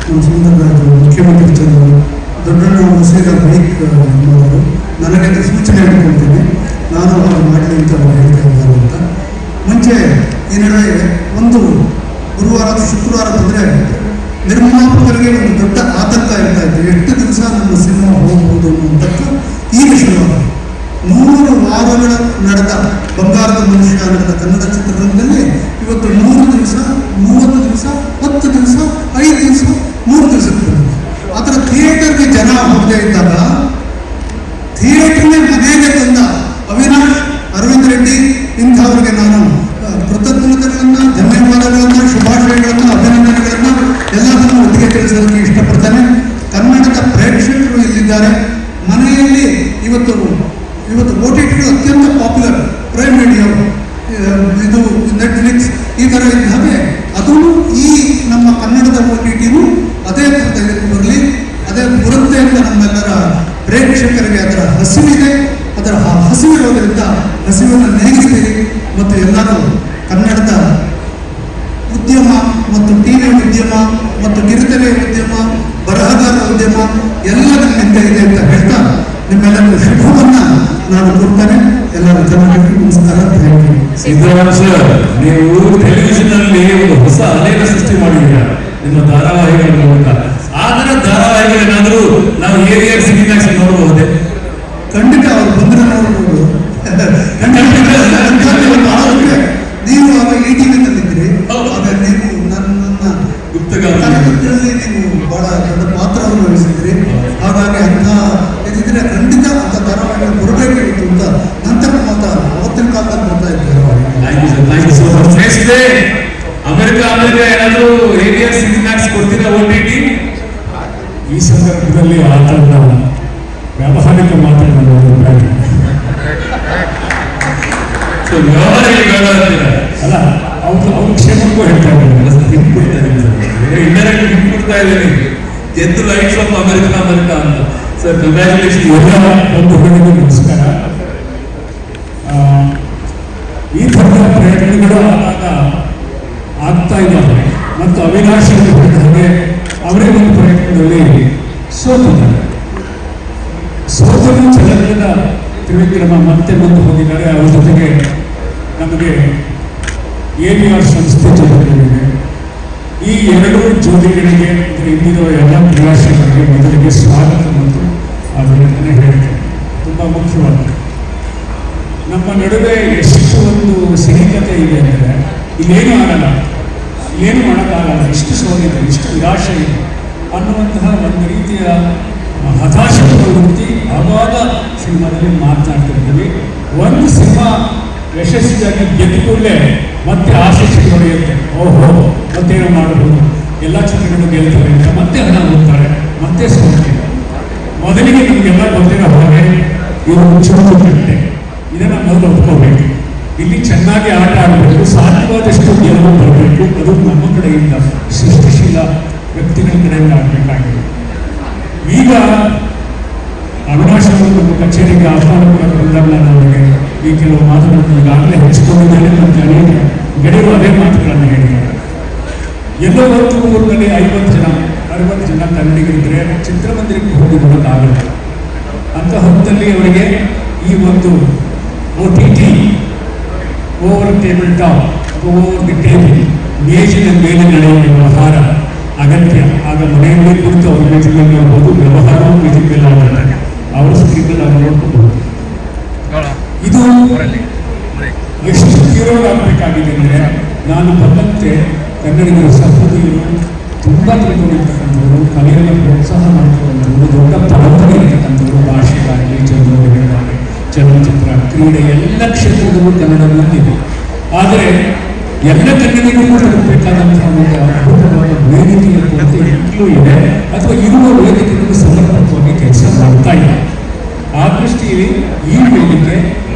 ನಮ್ಮ ಸುಂದರರಾಜರು, ಮುಖ್ಯಮಂತ್ರಿ ಚಂದ್ರು, ದೊಡ್ಡಣ್ಣ ಸೇರ ಬೈಕ್ ಮಾಡೋರು, ನನಗೆ ಸೂಚನೆ ಇಟ್ಕೊಳ್ತೀನಿ. ನಾನು ಅವ್ರು ಮಾಡಲಿ ಅಂತ ಅವ್ರು ಹೇಳ್ತಾ ಇದ್ದಾರೆ ಅಂತ. ಮುಂಚೆ ಈ ನಡುವೆ ಒಂದು ಗುರುವಾರ ಶುಕ್ರವಾರ ಬಂದರೆ ನಿರ್ಮಾಪಕರಿಗೆ ಒಂದು ದೊಡ್ಡ ಆತಂಕ ಇರ್ತಾ ಇತ್ತು. ಎಷ್ಟು ದಿವಸ ನಮ್ಮ ಸಿನಿಮಾ ಹೋಗ್ಬೋದು ಅನ್ನುವಂಥದ್ದು ಈಗ ಶುರುವಾಗಿದೆ. 100 ವಾರಗಳ ನಡೆದ ಬಂಗಾರದ ಮನುಷ್ಯ ನಡೆದ ಕನ್ನಡ ಚಿತ್ರರಂಗದಲ್ಲಿ ಇವತ್ತು 100 ದಿವಸ, 30 ದಿವಸ, 10 ದಿವಸ, 5 ದಿವಸ, 3 ದಿವಸಕ್ಕೆ ಬಂದಿದೆ. ಆ ಥರ ಥಿಯೇಟರ್ಗೆ ಜನ ಹೋಗದೇ ಇದ್ದಾಗ ಥಿಯೇಟರ್ನೇ ಮನೆಗೆ ತಂದ ಅವಿನಾಶ್, ಅರವಿಂದ್ ರೆಡ್ಡಿ ಇಂಥವ್ರಿಗೆ ನಾನು ಕೃತಜ್ಞತೆಗಳನ್ನು, ಧನ್ಯವಾದಗಳನ್ನು, ಶುಭಾಶಯಗಳನ್ನು, ಅಭಿನಂದನೆಗಳನ್ನು ಎಲ್ಲದನ್ನು ಒಟ್ಟಿಗೆ ತಿಳಿಸೋದಕ್ಕೆ ಇಷ್ಟಪಡ್ತೇನೆ. ಕನ್ನಡದ ಪ್ರೇಕ್ಷಕರು ಇಲ್ಲಿದ್ದಾರೆ. ಮನೆಯಲ್ಲಿ ಇವತ್ತು OTT ಅತ್ಯಂತ ಪಾಪ್ಯುಲರ್, ಪ್ರೈಮ್ ವಿಡಿಯೋ, ಇದು ನೆಟ್ಫ್ಲಿಕ್ಸ್ ಈ ಥರ ಇದ್ದ ಹಾಗೆ ಅದು ಈ ನಮ್ಮ ಕನ್ನಡದ OTTನೂ ಅದೇ ಥರದ ಬರಲಿ, ಅದೇ ಬರುತ್ತೆ ಅಂತ ನಮ್ಮೆಲ್ಲರ ಪ್ರೇಕ್ಷಕರಿಗೆ ಅದರ ಹಸಿವಿದೆ. ಅದರ ಹಸಿವಿರೋದ್ರಿಂದ ಹಸಿವನ್ನು ನೇಗಿಸ್ತೀರಿ. ಮತ್ತು ಎಲ್ಲರೂ ಕನ್ನಡದ ಉದ್ಯಮ ಮತ್ತು ಟಿವಿ ಉದ್ಯಮ ಮತ್ತು ಕಿರುತೆರೆ ಉದ್ಯಮ, ಬರಹಗಾರ ಉದ್ಯಮ ಎಲ್ಲದರ ಹಿಂದೆ ಇದೆ ಅಂತ ಹೇಳ್ತಾ ನಿಮ್ಮೆಲ್ಲರಿಗೂ ಶುಭವನ್ನ ನಾನು ಕೊಡ್ತೇನೆ. ಎಲ್ಲರೂ ಚೆನ್ನಾಗಿ ನಮಸ್ಕಾರ. ಸಿದ್ದರಾಮಯ್ಯ ಸರ್, ನೀವು ಟೆಲಿವಿಷನ್ ಅಲ್ಲಿ ಒಂದು ಹೊಸ ಅಲೆಯನ್ನು ಸೃಷ್ಟಿ ಮಾಡಿದ್ದೀರಾ ನಿಮ್ಮ ಧಾರಾವಾಹಿಗಳ ಮೂಲಕ. ಆದರೆ ಧಾರಾವಾಹಿಗಳೇನಾದರೂ ನಾವು ಏರಿಯಾ ಸಿನಿಮ್ಯಾಕ್ಸ್ ನೋಡಬಹುದೇ? ಖಂಡಿತ ಅವ್ರು ಬಂದ್ರೆ ನೋಡ್ಬೋದು. ನೀವು ಆಗ ETV ತಂದಿದ್ದೀರಿ. ಆಗ ನೀವು ನನ್ನ ಗುಪ್ತಗಾರರಲ್ಲಿ ನೀವು ಬಹಳ ದೊಡ್ಡ ಪಾತ್ರವನ್ನು ವಹಿಸಿದ್ರಿ. ಹಾಗಾಗಿ ಅಂತ ಇದಿದ್ರೆ ಖಂಡಿತ ಅಂತ ಧಾರಾವಾಹಿ ಬರಬೇಕಿತ್ತು ಅಂತ ನಂತರ ಅವತ್ತಿನ ಕಾಲದಲ್ಲಿ ಬರ್ತಾ ಇದ್ದಾರೆ. Thank you so much. Next day America ಏನಾದರೂ ಏರಿಯಾ ಸಿನಿಮ್ಯಾಕ್ಸ್ ಕೊಡ್ತೀರಾ OTT? ಈ ಸಂದರ್ಭದಲ್ಲಿ ಆ ಥರದ ವ್ಯಾವಹಾರಿಕ ಮಾತುಗಳನ್ನು ಅಲ್ಲ, ಅವ್ರ ಕ್ಷೇಮಕ್ಕೂ ಹೇಳ್ತಾ ಇದ್ದಾರೆ. ಇಂಡೈರೆಕ್ಟ್ ಹಿಂಟ್ ಕೊಡ್ತಾ ಇದ್ದೀನಿ. 10 ಲೈಟ್ಸ್ ಆಫ್ ಅಮೆರಿಕ ಅಂತ. Sir, congratulation. ಎಲ್ಲ ಒಂದು ಹುಡುಗಿಗೆ ನಮಸ್ಕಾರ. ಈ ಥರದ ಪ್ರಯತ್ನಗಳು ಆಗಾಗ ಆಗ್ತಾ ಇದ್ದಾವೆ. ಮತ್ತು ಅವಿನಾಶ್ ಹೇಳಿದ ಹಾಗೆ ಅವರೇ ಒಂದು ಪ್ರಯತ್ನದಲ್ಲಿ ಸೋತಿದ್ದಾರೆ. ಸೋತರು ಚಲನದ ತ್ರಿವಿಕ್ರಮ ಮತ್ತೆ ಮುಂದೆ ಹೋಗಿದ್ದಾರೆ. ಅವರ ಜೊತೆಗೆ ನಮಗೆ AVR ಸಂಸ್ಥೆ ಜೊತೆಗಳಿವೆ. ಈ 2 ಜೋಡಿಗಳಿಗೆ ಇಂದಿರುವ ಎಲ್ಲ ಪ್ರವಾಸಿಗರಿಗೆ ಮೊದಲಿಗೆ ಸ್ವಾಗತ ಮತ್ತು ಅಭಿನಂದನೆ ಹೇಳ್ತೇನೆ. ತುಂಬ ಮುಖ್ಯವಾದ ನಮ್ಮ ನಡುವೆ ಎಷ್ಟು ಒಂದು ಸಿಹಿಕತೆ ಇದೆ ಅಂದರೆ ಇಲ್ಲೇನೂ ಆಗಲ್ಲ, ಏನು ಮಾಡೋಕ್ಕಾಗಲ್ಲ, ಇಷ್ಟು ಸೋಲಿದೆ, ಇಷ್ಟು ನಿರಾಶೆ ಇದೆ ಅನ್ನುವಂತಹ ಒಂದು ರೀತಿಯ ಹತಾಶ ಪ್ರವೃತ್ತಿ ಆವಾಗ ಸಿನಿಮಾದಲ್ಲಿ ಮಾತನಾಡ್ತಿರ್ತೀವಿ. ಒಂದು ಸಿನಿಮಾ ಯಶಸ್ವಿಯಾಗಿ ಗೆದ್ದುಕೊಂಡೇ ಮತ್ತೆ ಆಸೆ ಹೊಡೆಯುತ್ತೆ. ಓಹೋ, ಮತ್ತೇನೋ ಮಾಡಬಹುದು, ಎಲ್ಲ ಚಿತ್ರಗಳು ಗೆಲ್ತಾರೆ ಅಂತ ಮತ್ತೆ ಹಣ ಹೋಗ್ತಾರೆ, ಮತ್ತೆ ಸೋಲ್ತಾರೆ. ಮೊದಲಿಗೆ ನಮಗೆಲ್ಲ ಗೊತ್ತಿರೋ ಹಾಗೆ ಇವರು ಚುರುಕು ಕಟ್ಟೆ, ಇದನ್ನು ಮೊದಲು ಒಪ್ಕೋಬೇಕು. ಇಲ್ಲಿ ಚೆನ್ನಾಗಿ ಆಟ ಆಡಬೇಕು, ಸಾಧ್ಯವಾದಷ್ಟು ಗೆಲುವು ಬರಬೇಕು. ಅದು ನಮ್ಮ ಕಡೆಯಿಂದ ಸೃಷ್ಟಿಶೀಲ ವ್ಯಕ್ತಿಗಳ ಕಡೆಯಿಂದ ಆಗಬೇಕಾಗಿದೆ. ಈಗ ಅವಿನಾಶ್ ಅವರು ನಮ್ಮ ಕಚೇರಿಗೆ ಆಹ್ವಾನ ಬಂದಾಗ ನಾನು ಅವರಿಗೆ ಈ ಕೆಲವು ಮಾತುಗಳನ್ನು ಈಗಾಗಲೇ ಹಂಚಿಕೊಂಡಿದ್ದೇನೆ. ಮತ್ತು ಅನೇಕ ಗೆಳೆಯರು ಅದೇ ಮಾತುಗಳನ್ನು ಹೇಳಿದ್ದಾರೆ. ಎಲ್ಲೋ ಒಂದು ಊರಿನಲ್ಲಿ 50 ಜನ 60 ಜನ ಕನ್ನಡಿಗರಿದ್ದರೆ ಚಿತ್ರಮಂದಿರಕ್ಕೆ ಹೋಗಿ ನೋಡೋಕ್ಕಾಗಲ್ಲ. ಅಂತ ಹೊತ್ತಲ್ಲಿ ಅವರಿಗೆ ಈ ಒಂದು OTT over table top, over the table, ಮೇಜಿನ ಮೇಲೆ ನಡೆಯುವ ವ್ಯವಹಾರ ಅಗತ್ಯ. ಆಗ ಮನೆಯಲ್ಲಿ ಕುರಿತು ಅವ್ರ ಮೇಜಿನ ಮೇಲೆ ನೋಡ್ಬೋದು, ವ್ಯವಹಾರವೂ ಮೇಜಿನ ಮೇಲೆ ಆಗುತ್ತೆ. ಅವರ ಸ್ಕ್ರೀನಲ್ಲಿ ನಾವು ನೋಡ್ಕೋಬಹುದು. ಇದು ಎಷ್ಟು ಹೀರೋಡ್ ಆಗಬೇಕಾಗಿದೆ ಅಂದರೆ, ನಾನು ಬಂದಂತೆ ಕನ್ನಡಿಗರ ಸಹೋದರಿಯರು ತುಂಬ ತಿಳ್ಕೊಂಡಿರ್ತಕ್ಕಂಥವ್ರು, ಕಲೆಯನ್ನು ಪ್ರೋತ್ಸಾಹ ಮಾಡಿಕೊಳ್ಳುವಂಥವ್ರು, ದೊಡ್ಡ ಪರಂಪರೆ ಇರತಕ್ಕಂಥವ್ರು, ಭಾಷೆಗಾರರಿಗೆ, ಚಲನಚಿತ್ರಗಾರರಿಗೆ, ಚಲನಚಿತ್ರ, ಕ್ರೀಡೆ ಎಲ್ಲ ಕ್ಷೇತ್ರದಲ್ಲೂ ಕನ್ನಡದಲ್ಲಿದೆ. ಆದರೆ ಎಲ್ಲ ಕನ್ನಡಿಗರಿಗೂ ತಲುಪಬೇಕಾದಂತಹ ಒಂದು ಅದ್ಭುತವಾದ ವೇದಿಕೆಯ ಕೊರತೆ ಈಗಲೂ ಇದೆ, ಅಥವಾ ಇರುವ ವೇದಿಕೆಗಳು ಸಮರ್ಪಕವಾಗಿ ಕೆಲಸ ಮಾಡ್ತಾ ಇದೆ. ಆ ದೃಷ್ಟಿಯಲ್ಲಿ ಈ ವೇದಿಕೆ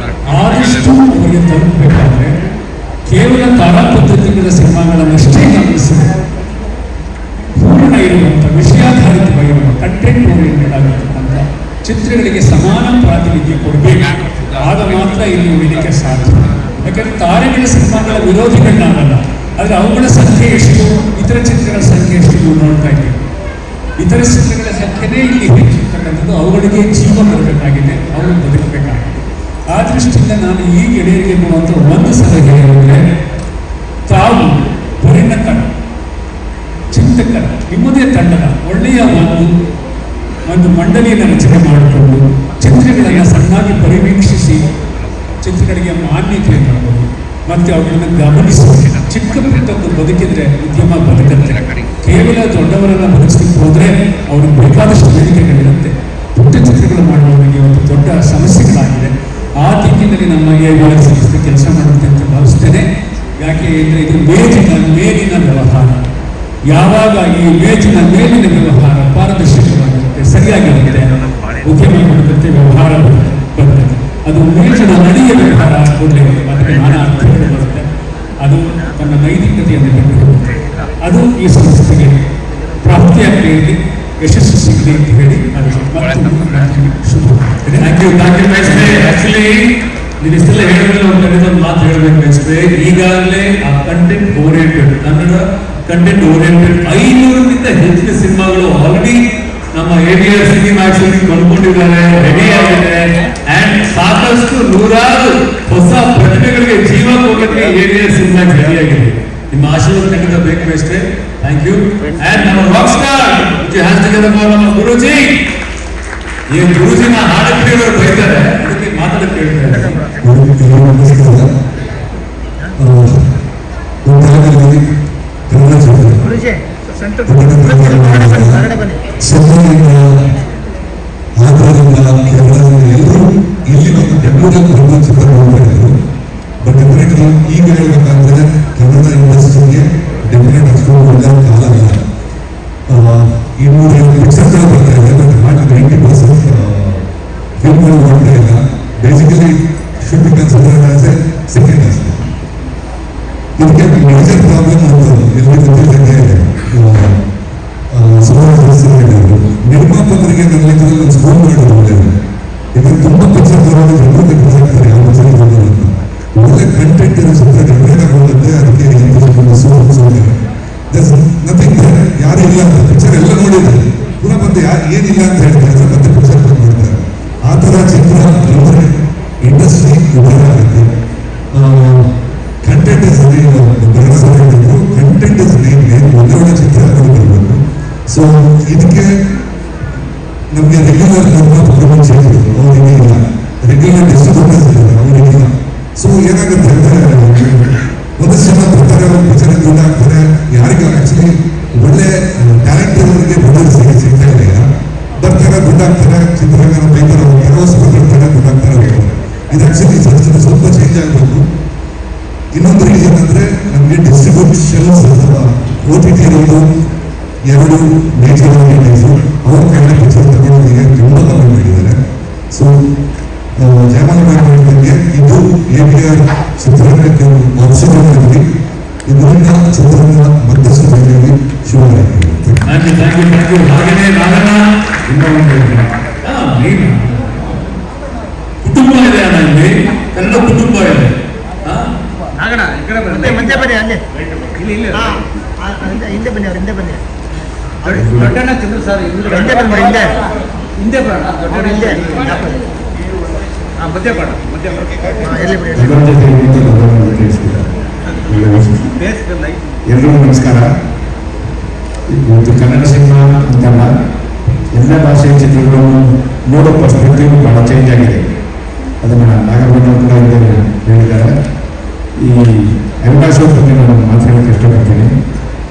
ಆದಷ್ಟು ಅವರಿಗೆ ತಲುಪಬೇಕಾದ್ರೆ ಕೇವಲ ತಾರಾ ಪದ್ಧತಿಗಳ ಸಿನಿಮಾಗಳನ್ನಷ್ಟೇ ಗಮನಿಸಬೇಕು. ಪೂರ್ಣ ಇರುವಂಥ ವಿಷಯಾಧಾರಿತವಾಗಿರುವ ಕಂಟೆಂಟ್ ಓರಿಯೆಂಟೆಡ್ ಆಗಿರ್ತಕ್ಕಂಥ ಚಿತ್ರಗಳಿಗೆ ಸಮಾನ ಪ್ರಾತಿನಿಧ್ಯ ಕೊಡಬೇಕು. ಆಗ ಮಾತ್ರ ಇಲ್ಲಿ ವೇದಿಕೆ ಸಾಧ್ಯ. ಯಾಕಂದರೆ ತಾರೆಗಳ ಸಿನಿಮಾಗಳ ವಿರೋಧಿಗಳನ್ನಾಗಲ್ಲ, ಆದರೆ ಅವುಗಳ ಸಂಖ್ಯೆ ಎಷ್ಟು, ಇತರ ಚಿತ್ರಗಳ ಸಂಖ್ಯೆ ಎಷ್ಟು ನೀವು ನೋಡ್ತಾ ಇದ್ದೀವಿ. ಇತರ ಚಿತ್ರಗಳ ಸಂಖ್ಯೆನೇ ಇಲ್ಲಿ ಹೆಚ್ಚಿರ್ತಕ್ಕಂಥದ್ದು. ಅವುಗಳಿಗೆ ಜೀವ ಬರಬೇಕಾಗಿದೆ, ಅವರು ಬದುಕಬೇಕಾಗಿದೆ. ಆ ದೃಷ್ಟಿಯಿಂದ ನಾನು ಈ ಗೆಳೆಯರಿಗೆ ಎನ್ನುವಂಥ ಒಂದು ಸಲಹೆ ಹೇಳಿದರೆ, ತಾವು ಪರಿಣತರ ಚಿಂತಕರ ನಿಮ್ಮದೇ ತಂಡದ ಒಳ್ಳೆಯ ಒಂದು ಮಂಡಳಿಯನ್ನು ರಚನೆ ಮಾಡಿಕೊಂಡು ಚಿತ್ರಗಳನ್ನು ಸಣ್ಣಾಗಿ ಪರಿವೀಕ್ಷಿಸಿ ಚಿತ್ರಗಳಿಗೆ ಮಾನ್ಯತೆ ಮಾಡಬಹುದು ಮತ್ತು ಅವುಗಳನ್ನು ಗಮನಿಸಿ ಚಿಕ್ಕ ಪುಟ್ಟದ್ದು ಬದುಕಿದ್ರೆ ಉದ್ಯಮ ಬದುಕುತ್ತೆ. ಕೇವಲ ದೊಡ್ಡವರೆಲ್ಲ ಬದುಕಿಸ್ಲಿಕ್ಕೆ ಹೋದರೆ ಅವ್ರಿಗೆ ಬೇಕಾದಷ್ಟು ವೇದಿಕೆಗಳಿರುತ್ತೆ. ಪುಟ್ಟ ಚಿತ್ರಗಳು ಮಾಡುವವರಿಗೆ ಇವತ್ತು ದೊಡ್ಡ ಸಮಸ್ಯೆಗಳಾಗಿದೆ. ಆ ದಿಕ್ಕಿನಲ್ಲಿ ನಮ್ಮ AVR ಸಂಸ್ಥೆ ಕೆಲಸ ಮಾಡುತ್ತೆ ಅಂತ ಭಾವಿಸ್ತೇನೆ. ಯಾಕೆ ಅಂದರೆ ಇದು ಮೇಲಿನ ವ್ಯವಹಾರ. ಯಾವಾಗ ಈ ಮೇಜಿನ ಮೇಲಿನ ವ್ಯವಹಾರ ಪಾರದರ್ಶಕವಾಗಿರುತ್ತೆ, ಸರಿಯಾಗಿರುತ್ತೆ, ಉದ್ಯಮ ಬದುಕುತ್ತೆ, ವ್ಯವಹಾರ ಬರುತ್ತೆ. ಅದು ಮೇಜಿನ ನಡಿಯ ವ್ಯವಹಾರ ಕೂಡಲೇ ಅದಕ್ಕೆ ನಾನಾ ಅರ್ಥಗಳು ಬರುತ್ತೆ. ಅದು ತನ್ನ ನೈತಿಕತೆಯನ್ನು ಬಿಟ್ಟುಕೊಡುತ್ತೆ. ಅದು ಈ ಸಂಸ್ಥೆಗೆ ಪ್ರಾಪ್ತಿಯಾಗಲಿ, ಯಶಸ್ಸು ಸಿಗಲಿ ಅಂತ ಹೇಳಿ ಶುಭ. ಆಕ್ಚುಲಿ ನೀವು ಇಷ್ಟೆಲ್ಲ ಹೇಳಿದ್ರೆ ಒಂದು ಮಾತು ಹೇಳಬೇಕು ಅನಿಸ್ತದೆ. ಈಗಾಗಲೇ ಆ content oriented Kannada content oriented 500ಕ್ಕಿಂತ ಹೆಚ್ಚಿನ ಸಿನಿಮಾಗಳು ಆಲ್ರೆಡಿ ನಮ್ಮ AVR ಸಿನಿಮ್ಯಾಕ್ಸ್ ಕೊಂಡ್ಕೊಂಡಿದ್ದಾರೆ, ರೆಡಿ ಆಗಿದೆ. ಅಂಡ್ ಸಾಕಷ್ಟು ನೂರಾರು ಹೊಸ ಪ್ರತಿಭೆಗಳಿಗೆ ಜೀವ ಕೊಡಲಿಕ್ಕೆ AVR ಸಿನಿಮ್ಯಾಕ್ಸ್ ರೆಡಿ ಆಗಿದೆ. ನಿಮ್ಮ ಆಶೀರ್ವಾದ ಖಂಡಿತ ಬೇಕು ಅಷ್ಟೇ. Thank you. ಅಂಡ್ ನಮ್ಮ ರಾಕ್ ಸ್ಟಾರ್ ನಮ್ಮ ಗುರುಜಿ, ಈ ಗುರುಜಿನ ಹಾಡಕ್ಕೆ ಬೈತಾರೆ, ಅದಕ್ಕೆ ಮಾತಾಡಕ್ಕೆ ಹೇಳ್ತಾರೆ. ಎಲ್ಲರೂ ಇಲ್ಲಿ ಒಂದು ಬೆಂಗಳೂರಲ್ಲಿ ಚಿತ್ರ ನೋಡ್ತಾ ಬಟ್ ಡೆಫಿನೆಟ್ಲಿ ಈಗ ಹೇಳ್ಬೇಕಂದ್ರೆ ಕನ್ನಡ ಇಂಡಸ್ಟ್ರಿಗೆ ಡೆಫಿನೆಟ್ ಅಷ್ಟೊಂದು ಒಳ್ಳೆಯ ಕಾಲ ಇಲ್ಲ. 250 ಪಿಕ್ಚರ್ಗಳು ಬರ್ತಾ ಇದೆ, ಬಟ್ ನಾಟ್ 90% ಫಿಲ್ಮ್ಗಳು ನೋಡ್ತಾ ಇಲ್ಲ. Basically should be considered as A second as. ಇದಕ್ಕೆ ಮೇಜರ್ ಪ್ರಾಬ್ಲಮ್ ಒಂದು ಎಲ್ಲಿ ಗೊತ್ತಿದ್ದಂಗೆ ನಿರ್ಮಾಪಕರಿಗೆ ನನ್ನ ಲೆಕ್ಕದಲ್ಲಿ ಒಂದು ಸ್ಕೂಲ್ ಮಾಡೋದು ಒಳ್ಳೆಯದು. ಇದಕ್ಕೆ ತುಂಬ ಪಿಕ್ಚರ್ ಬರೋದು ಜನರು ತೆಗೆದುಕೊಳ್ತಾರೆ, ಯಾವ ಪಿಕ್ಚರ್ ಬರೋದು ಅಂತ. ಒಳ್ಳೆ ಕಂಟೆಂಟ್ ಇರೋ ಚಿತ್ರ ಡೆಫಿನೆಟ್ ಆಗೋಗುತ್ತೆ. ಅದಕ್ಕೆ ನಥಿಂಗ್, ಯಾರು ಇಲ್ಲ ಅಂತ ಪಿಕ್ಚರ್ ಎಲ್ಲ ನೋಡಿದ್ದಾರೆ, ಪುನಃ ಬಂದು ಏನಿಲ್ಲ ಅಂತ ಹೇಳ್ತಾರೆ, ಮತ್ತೆ ಪಿಕ್ಚರ್ ಬಂದು ನೋಡ್ತಾರೆ. ಆ ಥರ ಚಿತ್ರ ಇಂಡಸ್ಟ್ರಿ ಜಯಮಾಲ ಮಾಡಿದಂಗೆ ಇದು ABR ಚಿತ್ರರಂಗಕ್ಕೆ ವಾರಸತ್ವದಲ್ಲಿ ಇದರಿಂದ ಚಿತ್ರರಂಗ ಮತ್ತಷ್ಟು ಬೆಳೆಯಲಿ ಶುಭವಾಗಲಿ. Thank you. ಹಾಗೆಯೇ ನಾವೆಲ್ಲ ಇನ್ನೊಂದು ಕುಟುಂಬ ಇದೆ ಅಣ್ಣ, ಇಲ್ಲಿ ಕನ್ನಡ ಕುಟುಂಬ ಇದೆ. ಮುಂದೆ ಬನ್ನಿ, ಅಲ್ಲೇ ಹಿಂದೆ ಬನ್ನಿ, ಅವ್ರು ಹಿಂದೆ ಬನ್ನಿ. ದೊಡ್ಡಣ್ಣ ಚಂದ್ರ ಸರ್ ಹಿಂದೆ ಬನ್ನಿ, ಹಿಂದೆ ಬರೋಣ. ದೊಡ್ಡ ಹಿಂದೆ ಮಧ್ಯ ಬೇಡ, ಎಲ್ಲಿ ಬಿಡಿ. ಎಲ್ರಿಗೂ ನಮಸ್ಕಾರ. ಇವತ್ತು ಕನ್ನಡ ಸಿನಿಮಾ ಅಂತಲ್ಲ, ಎಲ್ಲ ಭಾಷೆಯ ಚಿತ್ರಗಳನ್ನು ನೋಡೋ ಪರ್ಸ್ಪೆಕ್ಟಿವ್ ಭಾಳ ಚೇಂಜ್ ಆಗಿದೆ. ಅದನ್ನು ನಾಗಭೂಷಣ ಕೂಡ ಹೇಳಿದ್ದಾರೆ. ಈ ಎಲ್ಲ ಶೋ ಬಗ್ಗೆ ನಾನು ಮಾತಾಡೋಕ್ಕೆ ಇಷ್ಟಪಡ್ತೀನಿ.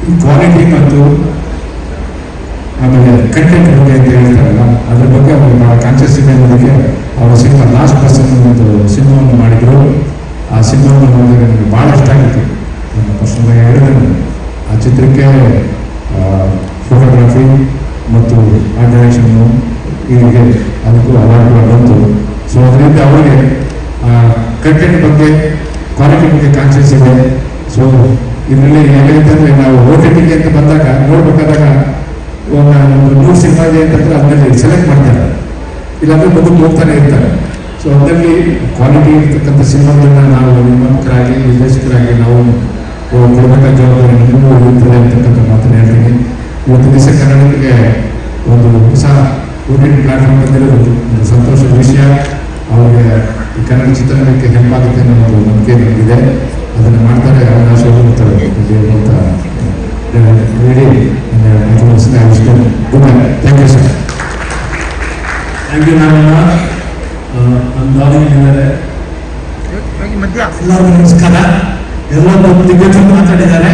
ಈ ಕ್ವಾಲಿಟಿ ಮತ್ತು ಆಮೇಲೆ ಕಂಟೆಂಟ್ ಬಗ್ಗೆ ಅಂತ ಹೇಳ್ತಾರಲ್ಲ, ಅದ್ರ ಬಗ್ಗೆ ಅವರು ಭಾಳ ಕಾನ್ಷಿಯಸ್ ಇದೆ ಅನ್ನೋದಕ್ಕೆ ಅವರ ಸಿನಿಮಾ ಲಾಸ್ಟ್ ಪರ್ಸನ್ ಒಂದು ಸಿನಿಮಾವನ್ನು ಮಾಡಿದರು. ಆ ಸಿನಿಮಾವನ್ನು ನೋಡಿದಾಗ ನನಗೆ ಭಾಳ ಇಷ್ಟ ಆಗಿತ್ತು. ನನ್ನ ಪರ್ಸನಲಾಗಿ ಹೇಳಿದೆ, ಆ ಚಿತ್ರಕ್ಕೆ ಫೋಟೋಗ್ರಫಿ ಮತ್ತು ಆ ಡೈರೆಕ್ಷನ್ನು ಹೀಗೆ ಅದಕ್ಕೂ ಅವಾರ್ಡ್ಗಳು ಬಂತು. ಸೊ ಅದರಿಂದ ಅವರಿಗೆ ಕಂಟೆಂಟ್ ಬಗ್ಗೆ, ಕ್ವಾಲಿಟಿ ಬಗ್ಗೆ ಕಾನ್ಷಿಯಸ್ ಇದೆ. ಸೊ ಇದರಲ್ಲಿ ಹೇಗಿರ್ತಂದರೆ, ನಾವು OTT ಅಂತ ಬಂದಾಗ ನೋಡ್ಬೇಕಾದಾಗ ಒಂದು 100 ಸಿನಿಮಾ ಇದೆ ಅಂತಂದರೆ ಅದರಲ್ಲಿ ಸೆಲೆಕ್ಟ್ ಮಾಡ್ತಾರೆ, ಇಲ್ಲಾಂದರೆ ಮುಂದಕ್ಕೆ ಹೋಗ್ತಾನೆ ಇರ್ತಾರೆ. ಸೊ ಅದರಲ್ಲಿ ಕ್ವಾಲಿಟಿ ಇರ್ತಕ್ಕಂಥ ಸಿನಿಮಾಗಳನ್ನ ನಾವು ನಿರ್ಮಾಪಕರಾಗಿ, ನಿರ್ದೇಶಕರಾಗಿ ನಾವು ಕೊಡಬೇಕಾದ ಜವಾಬ್ದಾರಿ ನಮಗೂ ಇರ್ತದೆ ಅಂತಕ್ಕಂಥ ಮಾತನ್ನು ಹೇಳ್ತೀನಿ. ಇವತ್ತು ದಿವಸ ಕನ್ನಡಕ್ಕೆ ಒಂದು ಹೊಸ OTT ಪ್ಲಾಟ್ಫಾರ್ಮ್ ಬಂದಿರೋದು ಒಂದು ಸಂತೋಷದ ವಿಷಯ. ಅವರಿಗೆ ಈ ಕನ್ನಡ ಚಿತ್ರರಂಗಕ್ಕೆ ಹೆಲ್ಪ್ ಆಗುತ್ತೆ ಅನ್ನೋ ಒಂದು ನಂಬಿಕೆ ನನಗಿದೆ. ಅದನ್ನು ಮಾಡ್ತಾರೆ, ಅವಕಾಶ ಹೋಗ್ತಾರೆ ಅಂತ ಹೇಳಿ thank you sir. Thank you. ನಾವೆಲ್ಲ ನಮ್ಮ ದಾವಣಗೆರೆ ಮಧ್ಯ ಎಲ್ಲರಿಗೂ ನಮಸ್ಕಾರ. ಎಲ್ಲರೂ ದಿಗ್ಗಜರು ಮಾತಾಡಿದ್ದಾರೆ,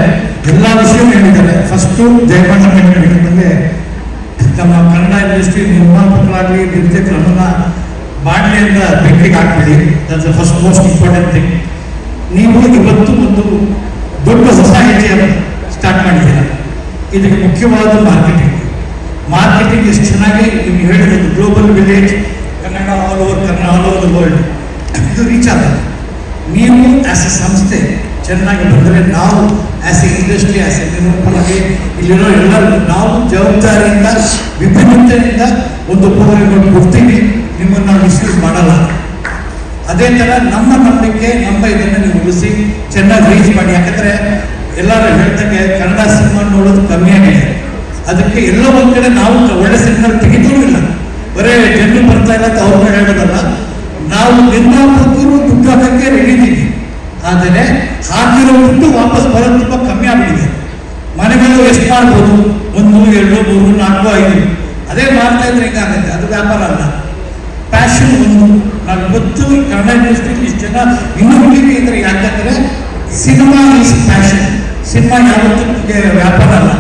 ಎಲ್ಲ ವಿಷಯ ಹೇಳಿದ್ದಾರೆ. ಫಸ್ಟು ಜಯಮಾಲ ಮಾಡಿಕೊಂಡಂಗೆ ನಮ್ಮ ಕನ್ನಡ ಇಂಡಸ್ಟ್ರಿ ನಿರ್ಮಾಪಕರಾಗಲಿ, ನಿರ್ದೇಶಕರನ್ನ ಬಾಣಲೆಯಿಂದ ಬೆಂಕಿಗೆ ಹಾಕ್ಬಿಡಿ. That's the first most important thing. ನೀವು ಇವತ್ತು ಒಂದು ದೊಡ್ಡ ಹೊಸ ಹೆಜ್ಜೆಯನ್ನು ಸ್ಟಾರ್ಟ್ ಮಾಡಿದ್ದೀರ. ಇದಕ್ಕೆ ಮುಖ್ಯವಾದ ಮಾರ್ಕೆಟಿಂಗ್ ಎಷ್ಟು ಚೆನ್ನಾಗಿ ನೀವು ಹೇಳಿರೋದು, global village Kannada all over the world ಇದು ರೀಚ್ ಆಗುತ್ತೆ. ನೀವು ಆ್ಯಸ್ ಎ ಸಂಸ್ಥೆ ಚೆನ್ನಾಗಿ ಬಂದರೆ, ನಾವು as a industry, as a ನಿರ್ಮಾಪಕರಾಗಿ ಇಲ್ಲಿರೋ ಎಲ್ಲರೂ ನಾವು ಜವಾಬ್ದಾರಿಯಿಂದ, ವಿಭಿನ್ನತೆಯಿಂದ ಒಂದು ಪ್ರೋಗ್ರಾಮ್ ಕೊಡ್ತೀವಿ. ನಿಮ್ಮನ್ನು ನಾವು ಮಿಸ್ಯೂಸ್ ಮಾಡಲ್ಲ. ಅದೇ ಥರ ನಮ್ಮ ನಂಬಿಕೆ, ನಮ್ಮ ಇದನ್ನು ನೀವು ಉಳಿಸಿ ಚೆನ್ನಾಗಿ ರೀಚ್ ಮಾಡಿ. ಯಾಕಂದರೆ ಎಲ್ಲರೂ ಹೇಳ್ದಂಗೆ ಕನ್ನಡ ಸಿನಿಮಾ ನೋಡೋದು ಕಮ್ಮಿ ಆಗಿದೆ. ಅದಕ್ಕೆ ಎಲ್ಲೋ ಒಂದು ಕಡೆ ನಾವು ಒಳ್ಳೆ ಸಿನಿಮಾ ತೆಗಿತೂ ಇಲ್ಲ, ಬರೀ ಜನರು ಬರ್ತಾ ಇಲ್ಲ ಅಂತ ಅವ್ರ ಮೇಲೆ ಹೇಳೋದಲ್ಲ. ನಾವು ನಿರ್ಮಾಪಕರು ದುಡ್ಡು ಹಾಕೋಕ್ಕೆ ರೆಡಿ ಇದ್ದೀವಿ, ಆದರೆ ಹಾಕಿರೋ ದುಡ್ಡು ವಾಪಸ್ ಬರೋದು ತುಂಬ ಕಮ್ಮಿ ಆಗಿಬಿಟ್ಟಿದೆ. ಮನೆಗಳು ಎಷ್ಟು ಮಾಡ್ಬೋದು? 1, 2, 3, 4, 5 ಅದೇ ಮಾಡ್ತಾ ಇದ್ರೆ ಹಿಂಗಾಗುತ್ತೆ. ಅದು ವ್ಯಾಪಾರ ಅಲ್ಲ, ಪ್ಯಾಷನ್. ಒಂದು ನಾವು ಇವತ್ತು ಕನ್ನಡ ಇಂಡಸ್ಟ್ರಿಯಲ್ಲಿ ಇಷ್ಟು ಜನ ಇನ್ನೂ ಹುಡುಗಿ ಇದ್ರೆ ಯಾಕಂದರೆ ಸಿನಿಮಾ ಈಸ್ ಪ್ಯಾಷನ್. ಸಿನಿಮಾ ಯಾವತ್ತೂ ವ್ಯಾಪಾರ ಅಲ್ಲ.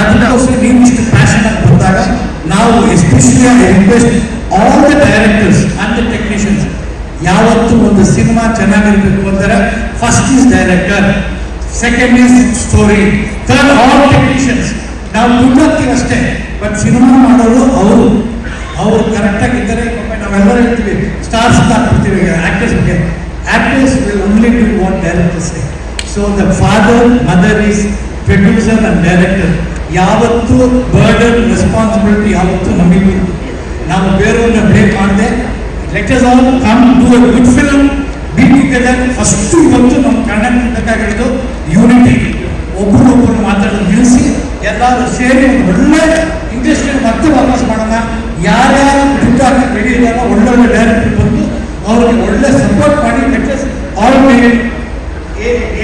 ಅದಕ್ಕೋಸ್ಕರ ನೀವು ಇಷ್ಟು ಪ್ಯಾಷನ್ ಆಗಿ ಬಂದಾಗ ನಾವು especially request all the directors and the technicians, ಯಾವತ್ತು ಒಂದು ಸಿನಿಮಾ ಚೆನ್ನಾಗಿರ್ಬೇಕು ಅಂದರೆ first is director, second is story, third all technicians. ನಾವು ದುಡ್ಡು ಹಾಕ್ತೀವಿ ಅಷ್ಟೇ, ಬಟ್ ಸಿನಿಮಾ ಮಾಡೋರು ಅವರು ಕರೆಕ್ಟಾಗಿದ್ದರೆ ನಾವೆಲ್ಲರೂ ಹೇಳ್ತೀವಿ ಸ್ಟಾರ್ಸ್ ಅಂತ ಹಾಕ್ಬಿಡ್ತೀವಿ ಆ್ಯಕ್ಟರ್ಸ್ಗೆ. Actors will only do what directors say. So the father mother is producer and director. ಯಾವತ್ತೂ ಬರ್ಡನ್ ರೆಸ್ಪಾನ್ಸಿಬಿಲಿಟಿ ಯಾವತ್ತೂ ನಮಗೆ. ನಾವು ಬೇರೆಯವ್ರನ್ನ ಬ್ರೇಕ್ ಮಾಡದೆ let us all come do a good film, be together. First ಇವತ್ತು ನಮ್ಮ ಕನ್ನಡಕ್ಕೆ ಬೇಕಾಗಿರೋದು ಯೂನಿಟಿ. ಒಬ್ಬರೊಬ್ಬರು ಮಾತಾಡೋದು ನಿಲ್ಲಿಸಿ ಎಲ್ಲರೂ ಸೇರಿ ಒಂದು ಒಳ್ಳೆ ಇಂಡಸ್ಟ್ರಿಯನ್ನು ಮತ್ತೆ ವಾಪಸ್ ಮಾಡೋಣ. ಯಾರ್ಯಾರು ದುಡ್ಡು ಹಾಕಿ ರೆಡಿ ಇದ್ದಾರೋ ಒಳ್ಳೊಳ್ಳೆ ಡೈರೆಕ್ಟರ್ ಬಂದು ಅವ್ರಿಗೆ ಒಳ್ಳೆ ಸಪೋರ್ಟ್ ಮಾಡಿ. Let us all make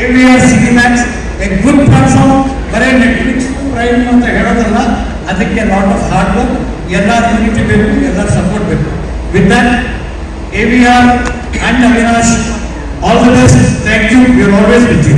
ABR Cinemax a good platform. ಬರೀ ನೆಟ್ಫ್ಲಿಕ್ಸ್ ಪ್ರೈಮ್ ಅಂತ ಹೇಳೋದಲ್ಲ, ಅದಕ್ಕೆ ಲಾಟ್ ಆಫ್ ಹಾರ್ಡ್ ವರ್ಕ್, ಎಲ್ಲರ ಯೂನಿಟಿ ಬೇಕು, ಎಲ್ಲರ ಸಪೋರ್ಟ್ ಬೇಕು. With that ABR and Avinash, all the best. Thank you. We are always with you.